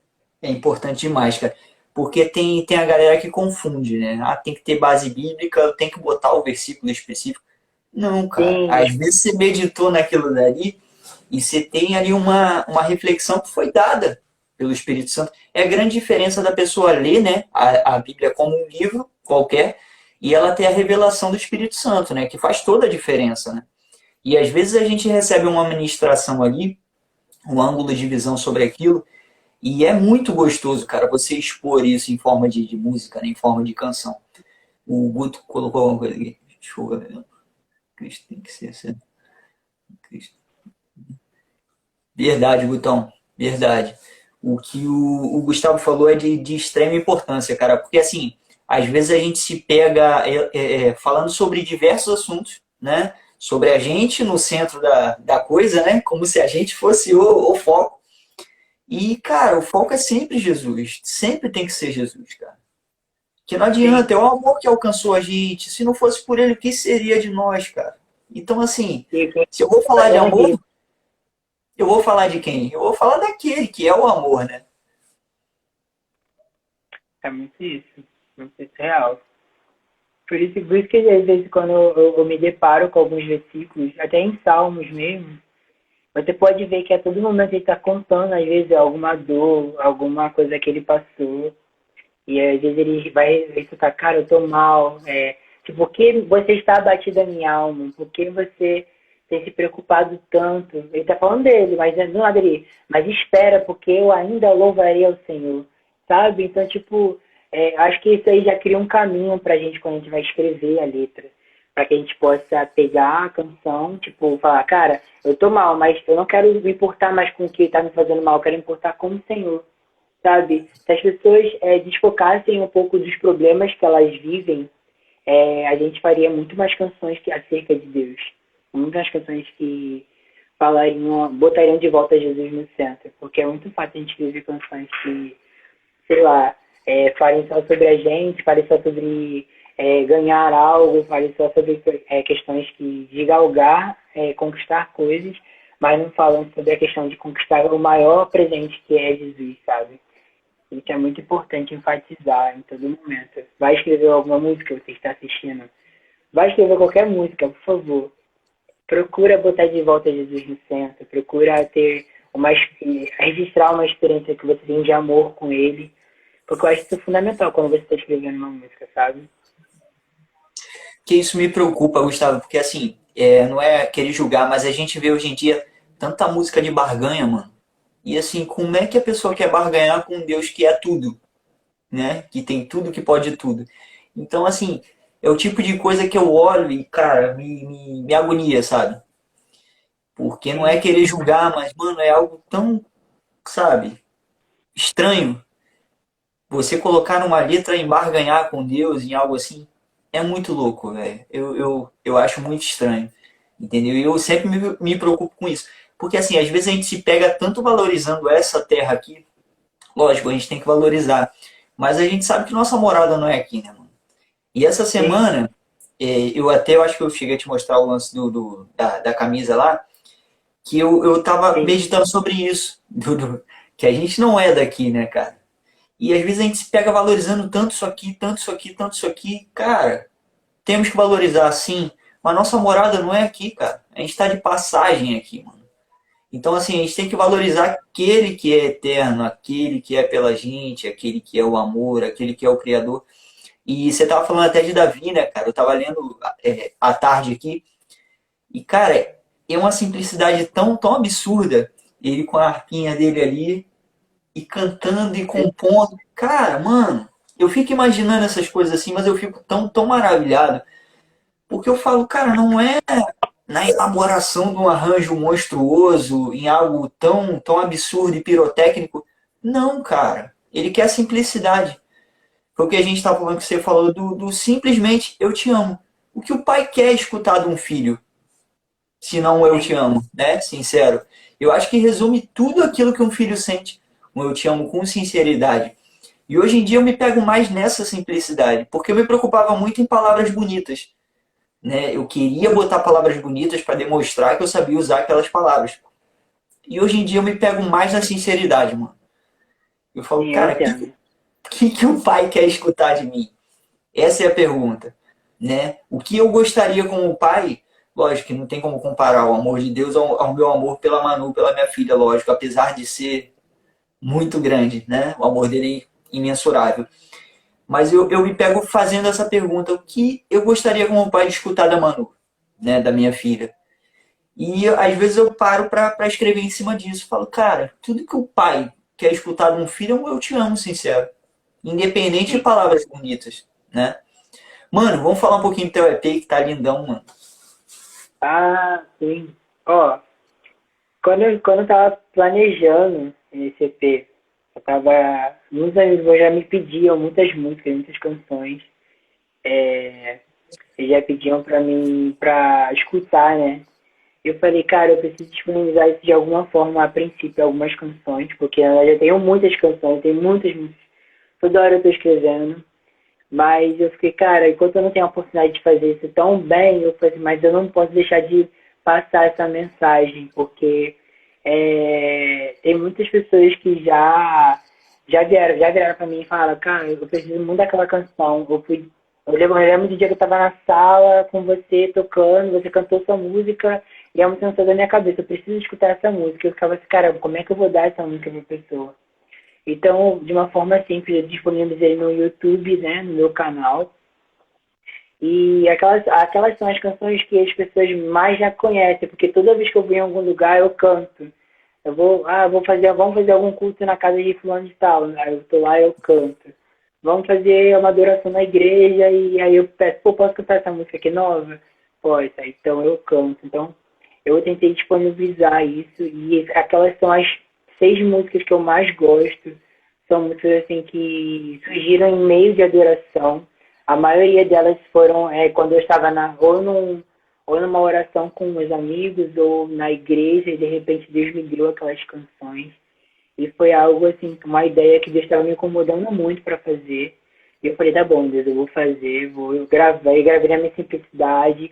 importante demais, cara. Porque tem a galera que confunde, né? Ah, tem que ter base bíblica, tem que botar o versículo específico. Não, cara. Sim, Às vezes você meditou naquilo dali e você tem ali uma reflexão que foi dada pelo Espírito Santo. É a grande diferença da pessoa ler, né, a Bíblia como um livro qualquer e ela ter a revelação do Espírito Santo, né? Que faz toda a diferença, né? E às vezes a gente recebe uma ministração ali, um ângulo de visão sobre aquilo, e é muito gostoso, cara, você expor isso em forma de música, né, em forma de canção. O Guto colocou alguma coisa aqui. Deixa eu ver. Cristo tem que ser assim. Cristo. Verdade, Gutão. Verdade. O que o Gustavo falou é de extrema importância, cara. Porque, assim, às vezes a gente se pega falando sobre diversos assuntos, né? Sobre a gente no centro da coisa, né? Como se a gente fosse o foco. E, cara, o foco é sempre Jesus. Sempre tem que ser Jesus, cara. Que não sim. adianta, é o amor que alcançou a gente. Se não fosse por ele, o que seria de nós, cara? Então, assim, E quem se eu vou está falar de dando amor, rir. eu vou falar de quem? Eu vou falar daquele que é o amor, né? É muito isso real. Por isso que às vezes quando eu me deparo com alguns versículos, até em Salmos mesmo, você pode ver que a todo momento ele está contando, às vezes, alguma dor, alguma coisa que ele passou. E às vezes ele vai escutar, cara, eu tô mal. Tipo, por que você está abatido a minha alma? Por que você tem se preocupado tanto? Ele tá falando dele, mas não nada ali. Mas espera, porque eu ainda louvarei ao Senhor. Sabe? Então, tipo, acho que isso aí já cria um caminho pra gente quando a gente vai escrever a letra. Pra que a gente possa pegar a canção, tipo, falar, cara, eu tô mal, mas eu não quero me importar mais com o que tá me fazendo mal, eu quero me importar com o Senhor, sabe? Se as pessoas desfocassem um pouco dos problemas que elas vivem, a gente faria muito mais canções acerca de Deus. Muitas canções que botariam de volta Jesus no centro. Porque é muito fácil a gente viver canções que, sei lá, falem só sobre a gente, falem só sobre ganhar algo, falem só sobre questões de galgar, conquistar coisas, mas não falam sobre a questão de conquistar o maior presente que é Jesus, sabe? Isso é muito importante enfatizar em todo momento. Vai escrever alguma música que você está assistindo? Vai escrever qualquer música, por favor. Procura botar de volta Jesus no centro. Procura registrar uma experiência que você tem de amor com ele. Porque eu acho isso fundamental quando você está escrevendo uma música, sabe? Que isso me preocupa, Gustavo, porque assim, não é querer julgar, mas a gente vê hoje em dia tanta música de barganha, mano. E assim, como é que a pessoa quer barganhar com um Deus que é tudo, né? Que tem tudo, que pode tudo. Então, assim, é o tipo de coisa que eu olho e, cara, me agonia, sabe? Porque não é Sim, querer julgar, mas, mano, é algo tão, sabe, estranho. Você colocar numa letra em barganhar com Deus, em algo assim, é muito louco, velho. Eu acho muito estranho, entendeu? E eu sempre me preocupo com isso. Porque, assim, às vezes a gente se pega tanto valorizando essa terra aqui, lógico, a gente tem que valorizar, mas a gente sabe que nossa morada não é aqui, né, mano? E essa sim, semana, eu acho que eu cheguei a te mostrar o lance da camisa lá, que eu tava sim. meditando sobre isso, que a gente não é daqui, né, cara? E às vezes a gente se pega valorizando tanto isso aqui, tanto isso aqui, tanto isso aqui. Cara, temos que valorizar sim, mas nossa morada não é aqui, cara. A gente está de passagem aqui, mano. Então, assim, a gente tem que valorizar aquele que é eterno, aquele que é pela gente, aquele que é o amor, aquele que é o Criador. E você tava falando até de Davi, né, cara? Eu tava lendo à tarde aqui. E, cara, é uma simplicidade tão absurda. Ele com a arpinha dele ali, e cantando e compondo. Cara, mano, eu fico imaginando essas coisas assim, mas eu fico tão maravilhado. Porque eu falo, cara, na elaboração de um arranjo monstruoso, em algo tão absurdo e pirotécnico. Não, cara. Ele quer simplicidade. Foi o que a gente estava falando, que você falou do simplesmente eu te amo. O que o pai quer escutar de um filho, se não eu te Sim, amo, né? Sincero. Eu acho que resume tudo aquilo que um filho sente. Um eu te amo com sinceridade. E hoje em dia eu me pego mais nessa simplicidade, porque eu me preocupava muito em palavras bonitas, né? Eu queria botar palavras bonitas para demonstrar que eu sabia usar aquelas palavras. E hoje em dia eu me pego mais na sinceridade, mano. Eu falo, sim, eu cara, o entendo. que o pai quer escutar de mim? Essa é a pergunta, né? O que eu gostaria como pai, lógico que não tem como comparar o amor de Deus ao meu amor pela Manu, pela minha filha, lógico, apesar de ser muito grande, né? O amor dele é imensurável. Mas eu me pego fazendo essa pergunta, o que eu gostaria como pai de escutar da Manu, né? Da minha filha. E às vezes eu paro para escrever em cima disso. Falo, cara, tudo que o pai quer escutar de um filho é um eu te amo, sincero. Independente de Sim. palavras bonitas, né? Mano, vamos falar um pouquinho do teu EP que tá lindão, mano. Ah, sim. Ó, quando eu tava planejando esse EP, eu tava. Muitos amigos já me pediam muitas músicas, muitas canções. Eles já pediam pra mim pra escutar, né? Eu falei, cara, eu preciso disponibilizar isso de alguma forma, a princípio, algumas canções, porque eu já tenho muitas canções, tenho muitas músicas. Toda hora eu tô escrevendo. Mas eu fiquei, cara, enquanto eu não tenho a oportunidade de fazer isso tão bem, eu falei, mas eu não posso deixar de passar essa mensagem, porque tem muitas pessoas que já vieram para mim e falaram, cara, eu preciso muito daquela canção. Eu lembro do dia que eu tava na sala com você tocando, você cantou sua música e a música não saiu da minha cabeça. Eu preciso escutar essa música. Eu ficava assim, caramba, como é que eu vou dar essa música pra pessoa? Então, de uma forma simples, eu disponibilizei no YouTube, né, no meu canal. E aquelas são as canções que as pessoas mais já conhecem, porque toda vez que eu vou em algum lugar, eu canto. Vamos fazer algum culto na casa de fulano de tal, né? Aí eu tô lá e eu canto. Vamos fazer uma adoração na igreja e aí eu peço, pô, posso cantar essa música aqui nova? Pode, aí, então eu canto. Então, eu tentei disponibilizar isso e aquelas são as 6 músicas que eu mais gosto. São músicas assim que surgiram em meio de adoração. A maioria delas foram quando eu estava ou numa oração com meus amigos ou na igreja e de repente Deus me deu aquelas canções. E foi algo assim, uma ideia que Deus estava me incomodando muito para fazer. E eu falei, tá bom, Deus, eu vou fazer, eu gravei na minha simplicidade,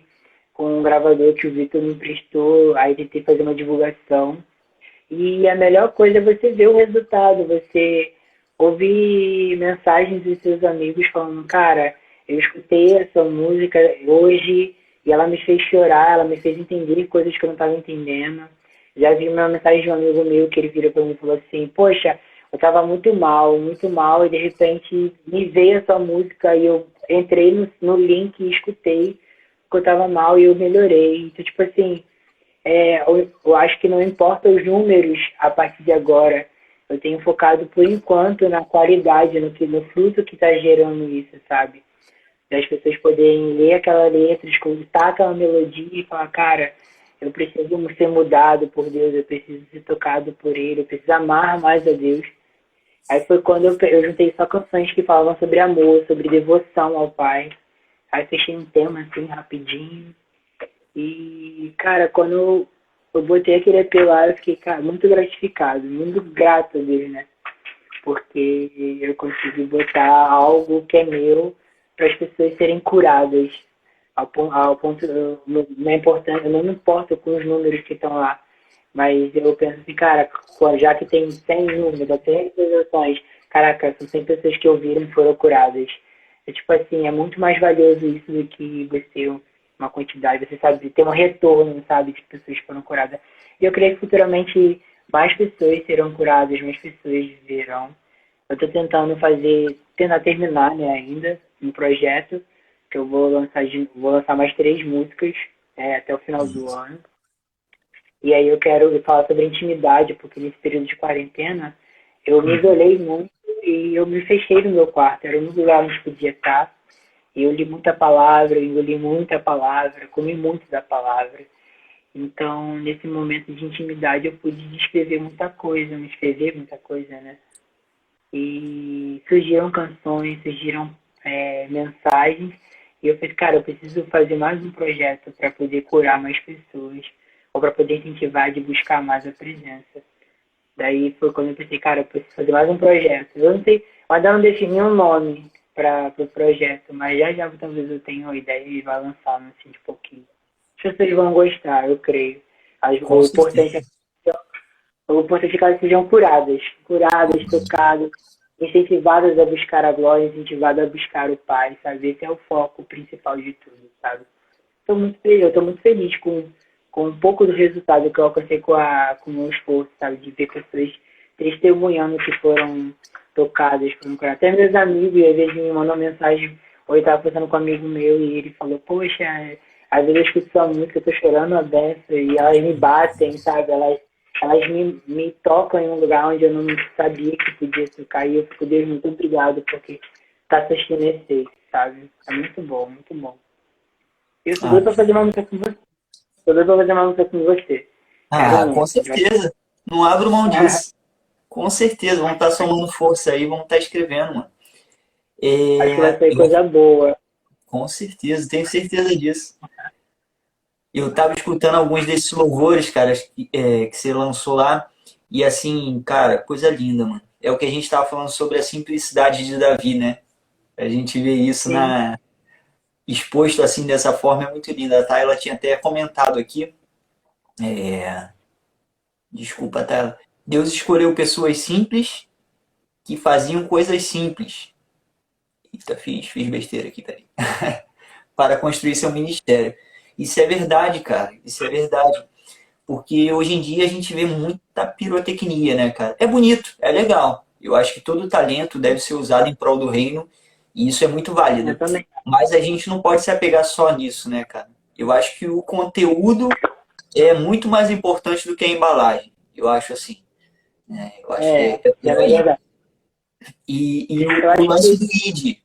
com um gravador que o Vitor me emprestou, aí tentei fazer uma divulgação. E a melhor coisa é você ver o resultado, você ouvir mensagens dos seus amigos falando, cara, eu escutei essa música hoje e ela me fez chorar, ela me fez entender coisas que eu não estava entendendo. Já vi uma mensagem de um amigo meu que ele virou para mim e falou assim, poxa, eu estava muito mal, e de repente me veio essa música e eu entrei no link e escutei que eu estava mal e eu melhorei. Então, tipo assim, eu acho que não importa os números a partir de agora. Eu tenho focado por enquanto na qualidade, no fruto que está gerando isso, sabe? Das pessoas poderem ler aquela letra, escutar aquela melodia e falar, cara, eu preciso ser mudado por Deus, eu preciso ser tocado por Ele, eu preciso amar mais a Deus. Aí foi quando eu juntei só canções que falavam sobre amor, sobre devoção ao Pai. Aí fechei um tema assim, rapidinho. E, cara, quando eu botei aquele EP lá, eu fiquei, cara, muito gratificado, muito grato a Deus, né? Porque eu consegui botar algo que é meu para as pessoas serem curadas. Ao ponto, não é importante, eu não me importo com os números que estão lá, mas eu penso assim, cara, já que tem 100 números, 100 visualizações, caraca, são 100 pessoas que ouviram e foram curadas. É tipo assim, é muito mais valioso isso do que você uma quantidade, você sabe, ter um retorno, sabe, de pessoas que foram curadas. E eu creio que futuramente mais pessoas serão curadas, mais pessoas viverão. Eu estou tentando tentar terminar, né, ainda, um projeto que eu vou lançar mais 3 músicas até o final do Isso. ano. E aí eu quero falar sobre intimidade, porque nesse período de quarentena eu me Uhum. isolei muito e eu me fechei no meu quarto. Era o único lugar onde podia estar. E eu li muita palavra, engoli muita palavra, comi muito da palavra. Então, nesse momento de intimidade, eu pude descrever muita coisa, me escrever muita coisa, né? E surgiram canções, surgiram mensagens. E eu falei, cara, eu preciso fazer mais um projeto para poder curar mais pessoas, ou para poder incentivar de buscar mais a presença. Daí foi quando eu pensei, cara, eu preciso fazer mais um projeto. Eu não sei, eu ainda não defini um nome para o projeto, mas já talvez eu tenha uma ideia e vá lançar assim de pouquinho. As pessoas vão gostar, eu creio. Com certeza. O importante é que elas sejam curadas, tocadas, incentivadas a buscar a glória, incentivadas a buscar o Pai, sabe? Esse é o foco principal de tudo, sabe? Estou muito feliz com um pouco do resultado que eu alcancei com o meu esforço, sabe? De ver pessoas testemunhando que foram tocadas, foram curadas. Até meus amigos, às vezes, me mandam mensagem, ou eu estava conversando com um amigo meu e ele falou, poxa, às vezes eu escuto sua música, eu tô chorando a beça, e elas me batem, sabe? Elas me tocam em um lugar onde eu não sabia que podia tocar, e eu fico, Deus, muito obrigado, porque tá assistindo esse, sabe? É muito bom, muito bom. Eu sou doido Ah, pra fazer uma música com você. Tô doido pra fazer uma música com você. Quero com muito. certeza. Não abro mão disso. Com certeza. Vamos estar somando força aí, vamos estar escrevendo, mano. Acho que vai É, sair coisa boa. com certeza, tenho certeza disso. Eu tava escutando alguns desses louvores, cara, que você lançou lá, e assim, cara, coisa linda, mano. É o que a gente tava falando sobre a simplicidade de Davi, né? A gente vê isso Sim. exposto assim dessa forma, é muito linda. A Tayla tinha até comentado aqui, desculpa, Tayla. Deus escolheu pessoas simples que faziam coisas simples. Eita, fiz besteira aqui, peraí. Para construir seu ministério. Isso é verdade, cara. Isso é verdade. Porque hoje em dia a gente vê muita pirotecnia, né, cara? É bonito, é legal. Eu acho que todo talento deve ser usado em prol do reino e isso é muito Eu válido. também. Mas a gente não pode se apegar só nisso, né, cara? Eu acho que o conteúdo é muito mais importante do que a embalagem. Eu acho assim. Né? Eu acho que É, é é por aí. verdade. E Eu o acho lance que do ID,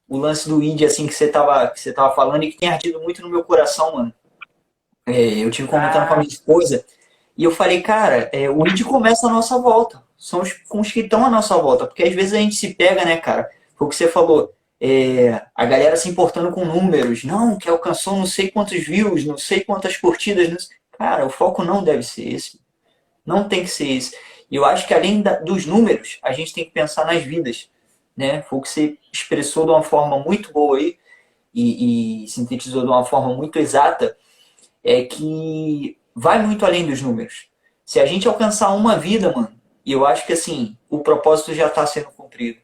o lance do ID, assim, que você tava falando e que tem ardido muito no meu coração, mano. Eu tive comentando com a tá. minha esposa e eu falei, cara, o ID começa a nossa volta. São com os que estão à nossa volta. Porque às vezes a gente se pega, né, cara? Foi o que você falou. A galera se importando com números. Não, que alcançou não sei quantos views, não sei quantas curtidas. Cara, o foco não deve ser esse. Não tem que ser esse. E eu acho que além dos números, a gente tem que pensar nas vidas. Né? Foi o que você expressou de uma forma muito boa aí e sintetizou de uma forma muito exata é que vai muito além dos números. Se a gente alcançar uma vida, mano, eu acho que assim, o propósito já está sendo cumprido.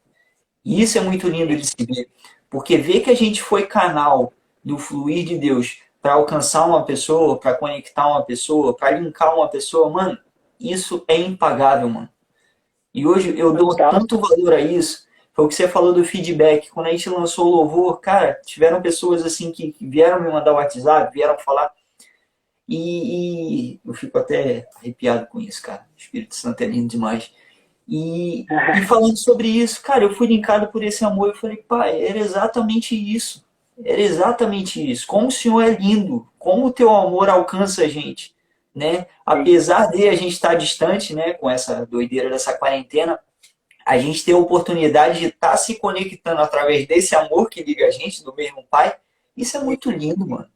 E isso é muito lindo de se ver. Porque ver que a gente foi canal do fluir de Deus para alcançar uma pessoa, para conectar uma pessoa, para linkar uma pessoa, mano, isso é impagável, mano. E hoje eu dou Total. tanto valor a isso. Foi o que você falou do feedback. Quando a gente lançou o louvor, cara, tiveram pessoas assim que vieram me mandar o WhatsApp, vieram falar, e eu fico até arrepiado com isso, cara. O Espírito Santo é lindo demais. E falando sobre isso, cara, eu fui linkado por esse amor. Eu falei, pai, era exatamente isso. Era exatamente isso. Como o Senhor é lindo. Como o teu amor alcança a gente. Né? Sim. Apesar de a gente estar distante, né, com essa doideira dessa quarentena, a gente ter a oportunidade de estar se conectando através desse amor que liga a gente, do mesmo Pai. Isso é muito lindo, mano.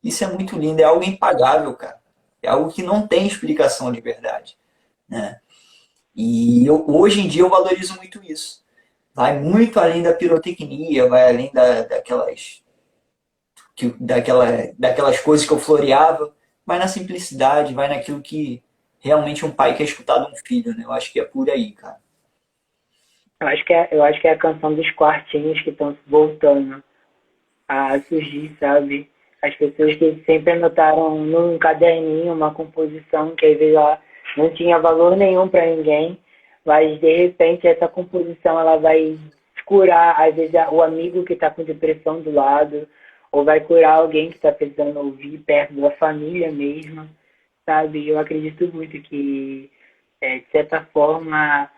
Isso é muito lindo, é algo impagável, cara. É algo que não tem explicação de verdade, né? E hoje em dia eu valorizo muito isso. Vai muito além da pirotecnia, vai além daquelas coisas que eu floreava, vai na simplicidade, vai naquilo que realmente um pai quer escutar de um filho, né? Eu acho que é por aí, cara. Eu acho que é a canção dos quartinhos que estão voltando a surgir, sabe? As pessoas que sempre anotaram num caderninho uma composição que às vezes ela não tinha valor nenhum para ninguém, mas de repente essa composição ela vai curar, às vezes, o amigo que está com depressão do lado, ou vai curar alguém que está precisando ouvir perto da família mesmo, sabe? Eu acredito muito que, de certa forma,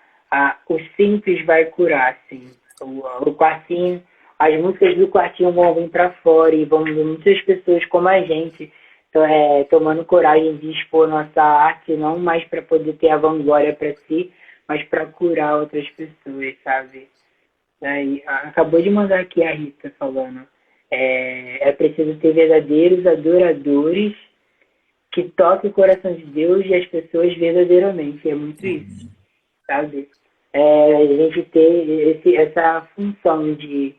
o simples vai curar, assim. O quartinho, as músicas do quartinho vão vir para fora e vão ver muitas pessoas como a gente tomando coragem de expor nossa arte, não mais para poder ter a vanglória para si, mas para curar outras pessoas, sabe? Aí, acabou de mandar aqui a Rita falando. É preciso ter verdadeiros adoradores que toquem o coração de Deus e as pessoas verdadeiramente. É muito isso, sabe? A gente ter essa função de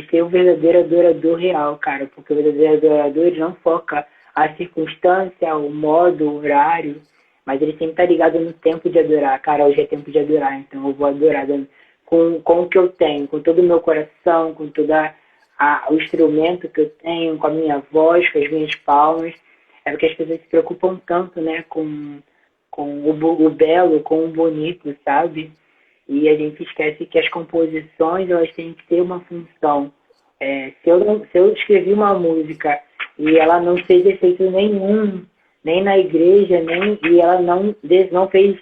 ser o verdadeiro adorador real, cara. Porque o verdadeiro adorador ele não foca a circunstância, o modo, o horário, mas ele sempre tá ligado no tempo de adorar. Cara, hoje é tempo de adorar, então eu vou adorar com o que eu tenho, com todo o meu coração, com toda o instrumento que eu tenho, com a minha voz, com as minhas palmas. É porque as pessoas se preocupam tanto, né, com o belo, com o bonito, sabe? E a gente esquece que as composições, elas têm que ter uma função. Se eu escrevi uma música e ela não fez efeito nenhum, nem na igreja, e ela não fez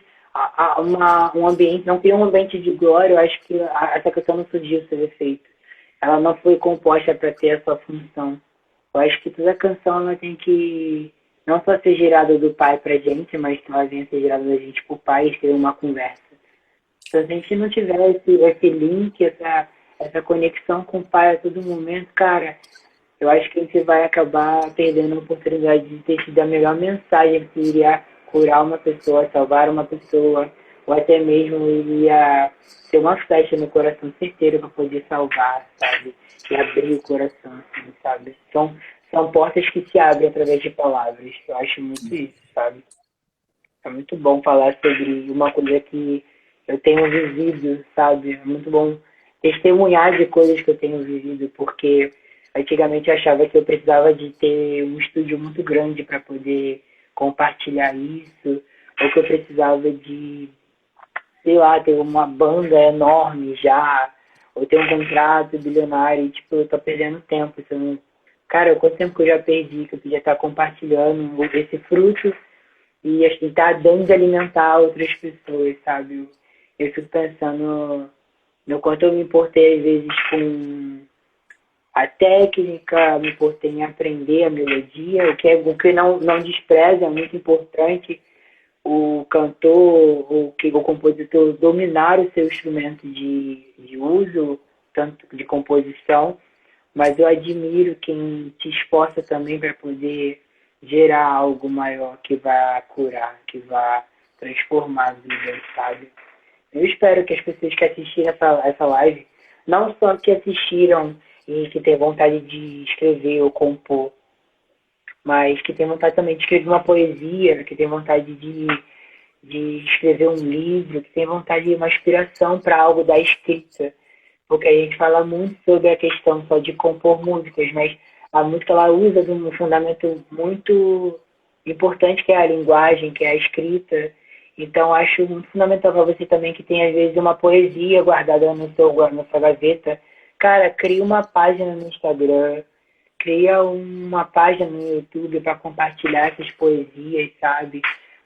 um ambiente, não criou um ambiente de glória, eu acho que essa questão não surgiu seu efeito. Ela não foi composta para ter essa função. Eu acho que toda canção ela tem que não só ser gerada do pai pra gente, mas que ela venha ser gerada da gente pro pai e ter uma conversa. Então, se a gente não tiver esse link, essa conexão com o pai a todo momento, cara, eu acho que a gente vai acabar perdendo a oportunidade de ter sido a melhor mensagem que iria curar uma pessoa, salvar uma pessoa, ou até mesmo iria ter uma flecha no coração certeiro para poder salvar, sabe? E abrir o coração, assim, sabe? São portas que se abrem através de palavras. Eu acho muito isso, sabe? É muito bom falar sobre uma coisa que eu tenho vivido, sabe? É muito bom testemunhar de coisas que eu tenho vivido, porque antigamente eu achava que eu precisava de ter um estúdio muito grande para poder compartilhar isso, ou que eu precisava de, sei lá, ter uma banda enorme já, ou ter um contrato bilionário, e, tipo, eu tô perdendo tempo. Cara, quanto tempo que eu já perdi, que eu podia estar compartilhando esse fruto e estar dando de alimentar outras pessoas, sabe? Eu fico pensando no quanto eu me importei, às vezes, com a técnica, me importei em aprender a melodia, o que não despreza, é muito importante o cantor, o compositor dominar o seu instrumento de uso, tanto de composição, mas eu admiro quem se esforça também para poder gerar algo maior que vai curar, que vai transformar vidas, sabe? Eu espero que as pessoas que assistiram essa live, não só que assistiram e que têm vontade de escrever ou compor, mas que têm vontade também de escrever uma poesia, que têm vontade de escrever um livro, que têm vontade de uma inspiração para algo da escrita. Porque a gente fala muito sobre a questão só de compor músicas, mas a música ela usa de um fundamento muito importante, que é a linguagem, que é a escrita. Então, acho muito fundamental para você também que tem, às vezes, uma poesia guardada na sua gaveta. Cara, cria uma página no Instagram, cria uma página no YouTube para compartilhar essas poesias, sabe?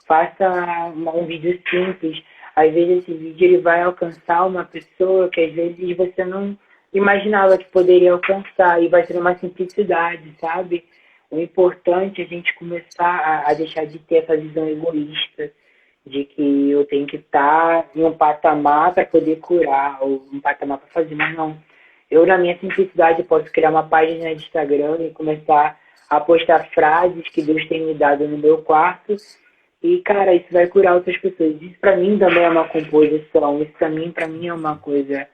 Faça um vídeo simples. Às vezes esse vídeo ele vai alcançar uma pessoa que às vezes você não imaginava que poderia alcançar e vai ser uma simplicidade, sabe? O importante é a gente começar a deixar de ter essa visão egoísta de que eu tenho que estar em um patamar para poder curar ou um patamar para fazer, mas não. Eu, na minha simplicidade, posso criar uma página de Instagram e começar a postar frases que Deus tem me dado no meu quarto. E, cara, isso vai curar outras pessoas. Isso pra mim também é uma composição. Isso pra mim é uma coisa,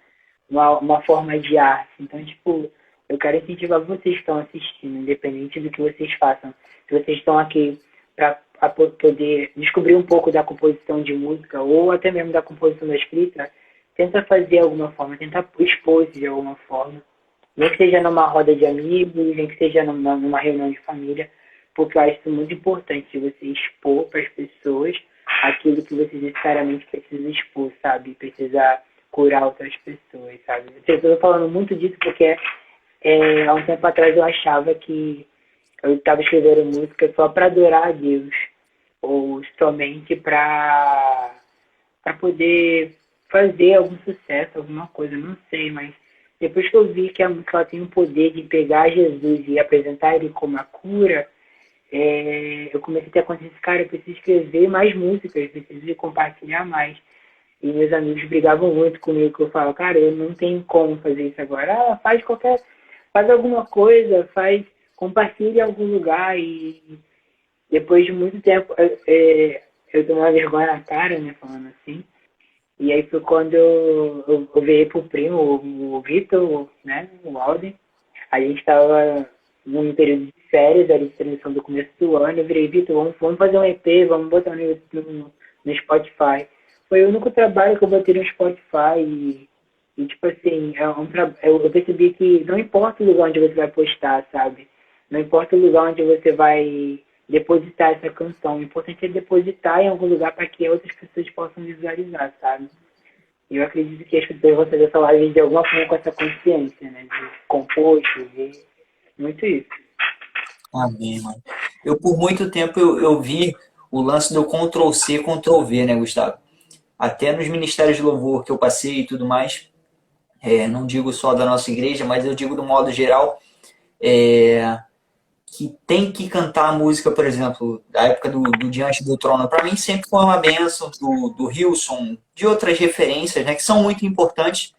uma forma de arte. Então, tipo, eu quero incentivar vocês que estão assistindo, independente do que vocês façam. Se vocês estão aqui para poder descobrir um pouco da composição de música ou até mesmo da composição da escrita, tenta fazer de alguma forma, tenta expor isso de alguma forma. Nem que seja numa roda de amigos, nem que seja numa reunião de família, porque eu acho isso muito importante, você expor para as pessoas aquilo que você necessariamente precisa expor, sabe? Precisa curar outras pessoas, sabe? Eu estou falando muito disso porque há um tempo atrás eu achava que eu estava escrevendo música só para adorar a Deus, ou somente para poder fazer algum sucesso, alguma coisa, não sei, mas depois que eu vi que a música ela tem o poder de pegar Jesus e apresentar ele como a cura, eu comecei a ter a consciência, cara, eu preciso escrever mais músicas, eu preciso compartilhar mais. E meus amigos brigavam muito comigo, que eu falo, cara, eu não tenho como fazer isso agora. Ah, faz alguma coisa, compartilha em algum lugar. E depois de muito tempo, eu tomei uma vergonha na cara, né, falando assim. E aí foi quando eu virei pro primo, o Vitor, né, o Alden. A gente tava num período de férias, era de transição do começo do ano. Eu virei, Vitor, vamos fazer um EP, vamos botar no Spotify. Foi o único trabalho que eu botei no Spotify e tipo assim, eu percebi que não importa o lugar onde você vai postar, sabe? Não importa o lugar onde você vai depositar essa canção. O importante é depositar em algum lugar para que outras pessoas possam visualizar, sabe? E eu acredito que as pessoas vão fazer essa live de alguma forma com essa consciência, né? De compor, escrever, muito isso. Amém, mano. Eu, por muito tempo, eu vi o lance do Ctrl+C, Ctrl+V, né, Gustavo? Até nos ministérios de louvor que eu passei e tudo mais, não digo só da nossa igreja, mas eu digo do modo geral, que tem que cantar a música, por exemplo, da época do Diante do Trono. Para mim sempre foi uma bênção do Hillsong, de outras referências, né, que são muito importantes,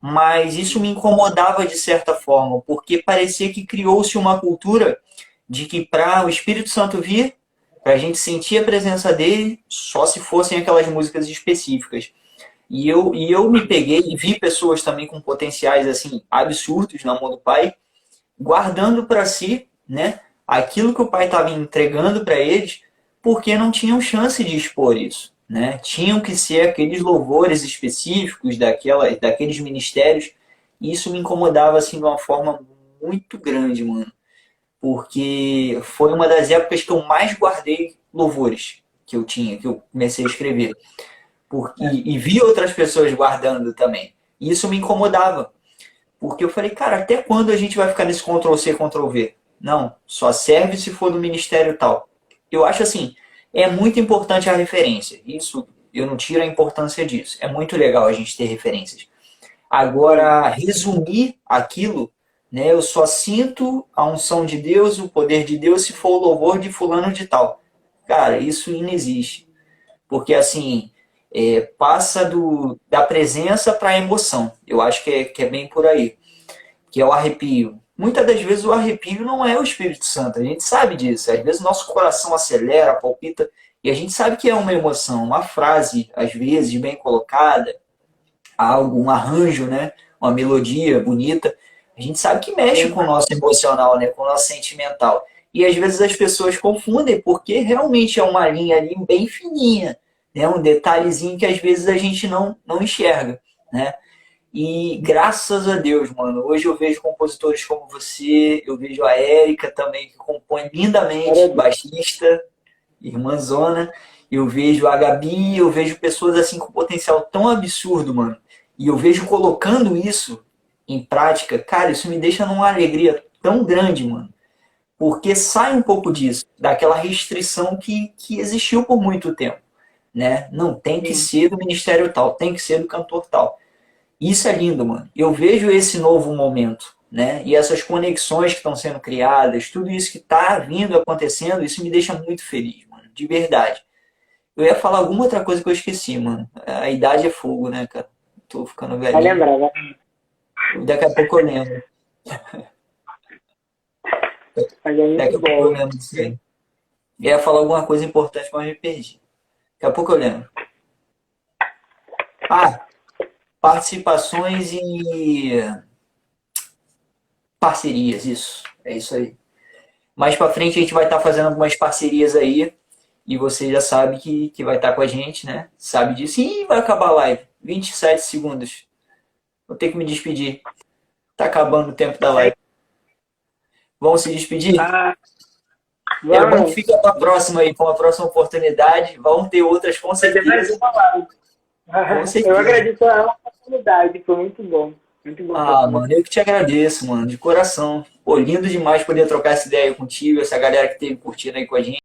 mas isso me incomodava de certa forma, porque parecia que criou-se uma cultura de que para o Espírito Santo vir, para a gente sentir a presença dele, só se fossem aquelas músicas específicas. E eu me peguei e vi pessoas também com potenciais assim absurdos na mão do Pai, guardando para si, né, aquilo que o Pai estava entregando para eles, porque não tinham chance de expor isso, né? Tinham que ser aqueles louvores específicos daqueles ministérios. E isso me incomodava assim de uma forma muito grande, mano, porque foi uma das épocas que eu mais guardei louvores que eu tinha, que eu comecei a escrever. E vi outras pessoas guardando também. E isso me incomodava. Porque eu falei, cara, até quando a gente vai ficar nesse Ctrl+C, Ctrl+V? Não, só serve se for do ministério tal. Eu acho assim, é muito importante a referência. Isso, eu não tiro a importância disso. É muito legal a gente ter referências. Agora, resumir aquilo, né, eu só sinto a unção de Deus, o poder de Deus, se for o louvor de fulano de tal. Cara, isso não existe. Porque, assim, passa da presença para a emoção. Eu acho que é bem por aí. Que é o arrepio. Muitas das vezes o arrepio não é o Espírito Santo. A gente sabe disso. Às vezes nosso coração acelera, palpita, e a gente sabe que é uma emoção. Uma frase, às vezes, bem colocada, algo, um arranjo, né? Uma melodia bonita. A gente sabe que mexe com o nosso emocional, né? Com o nosso sentimental. E às vezes as pessoas confundem, porque realmente é uma linha ali bem fininha, né? Um detalhezinho que às vezes a gente não enxerga, né? E graças a Deus, mano, hoje eu vejo compositores como você, eu vejo a Érica também, que compõe lindamente, baixista, irmãzona, eu vejo a Gabi, eu vejo pessoas assim com potencial tão absurdo, mano, e eu vejo colocando isso em prática, cara, isso me deixa numa alegria tão grande, mano, porque sai um pouco disso, daquela restrição que existiu por muito tempo, né? Não tem que ser do ministério tal, tem que ser do cantor tal. Isso é lindo, mano. Eu vejo esse novo momento, né? E essas conexões que estão sendo criadas, tudo isso que está vindo acontecendo, isso me deixa muito feliz, mano. De verdade. Eu ia falar alguma outra coisa que eu esqueci, mano. A idade é fogo, né, cara? Tô ficando velhinho. Vai lembrar, né? Daqui a pouco eu lembro. Daqui a pouco eu lembro disso aí. Eu ia falar alguma coisa importante, mas me perdi. Daqui a pouco eu lembro. Participações e parcerias, isso. É isso aí. Mais pra frente a gente vai estar fazendo algumas parcerias aí. E você já sabe que vai estar com a gente, né? Sabe disso. Ih, vai acabar a live. 27 segundos. Vou ter que me despedir. Tá acabando o tempo da live. Vamos se despedir? É bom que fica pra próxima aí, com a próxima oportunidade. Vão ter outras com certeza. Eu agradeço a oportunidade, foi muito bom. Muito bom. Mano, eu que te agradeço, mano, de coração. Pô, lindo demais poder trocar essa ideia contigo, essa galera que esteve curtindo aí com a gente.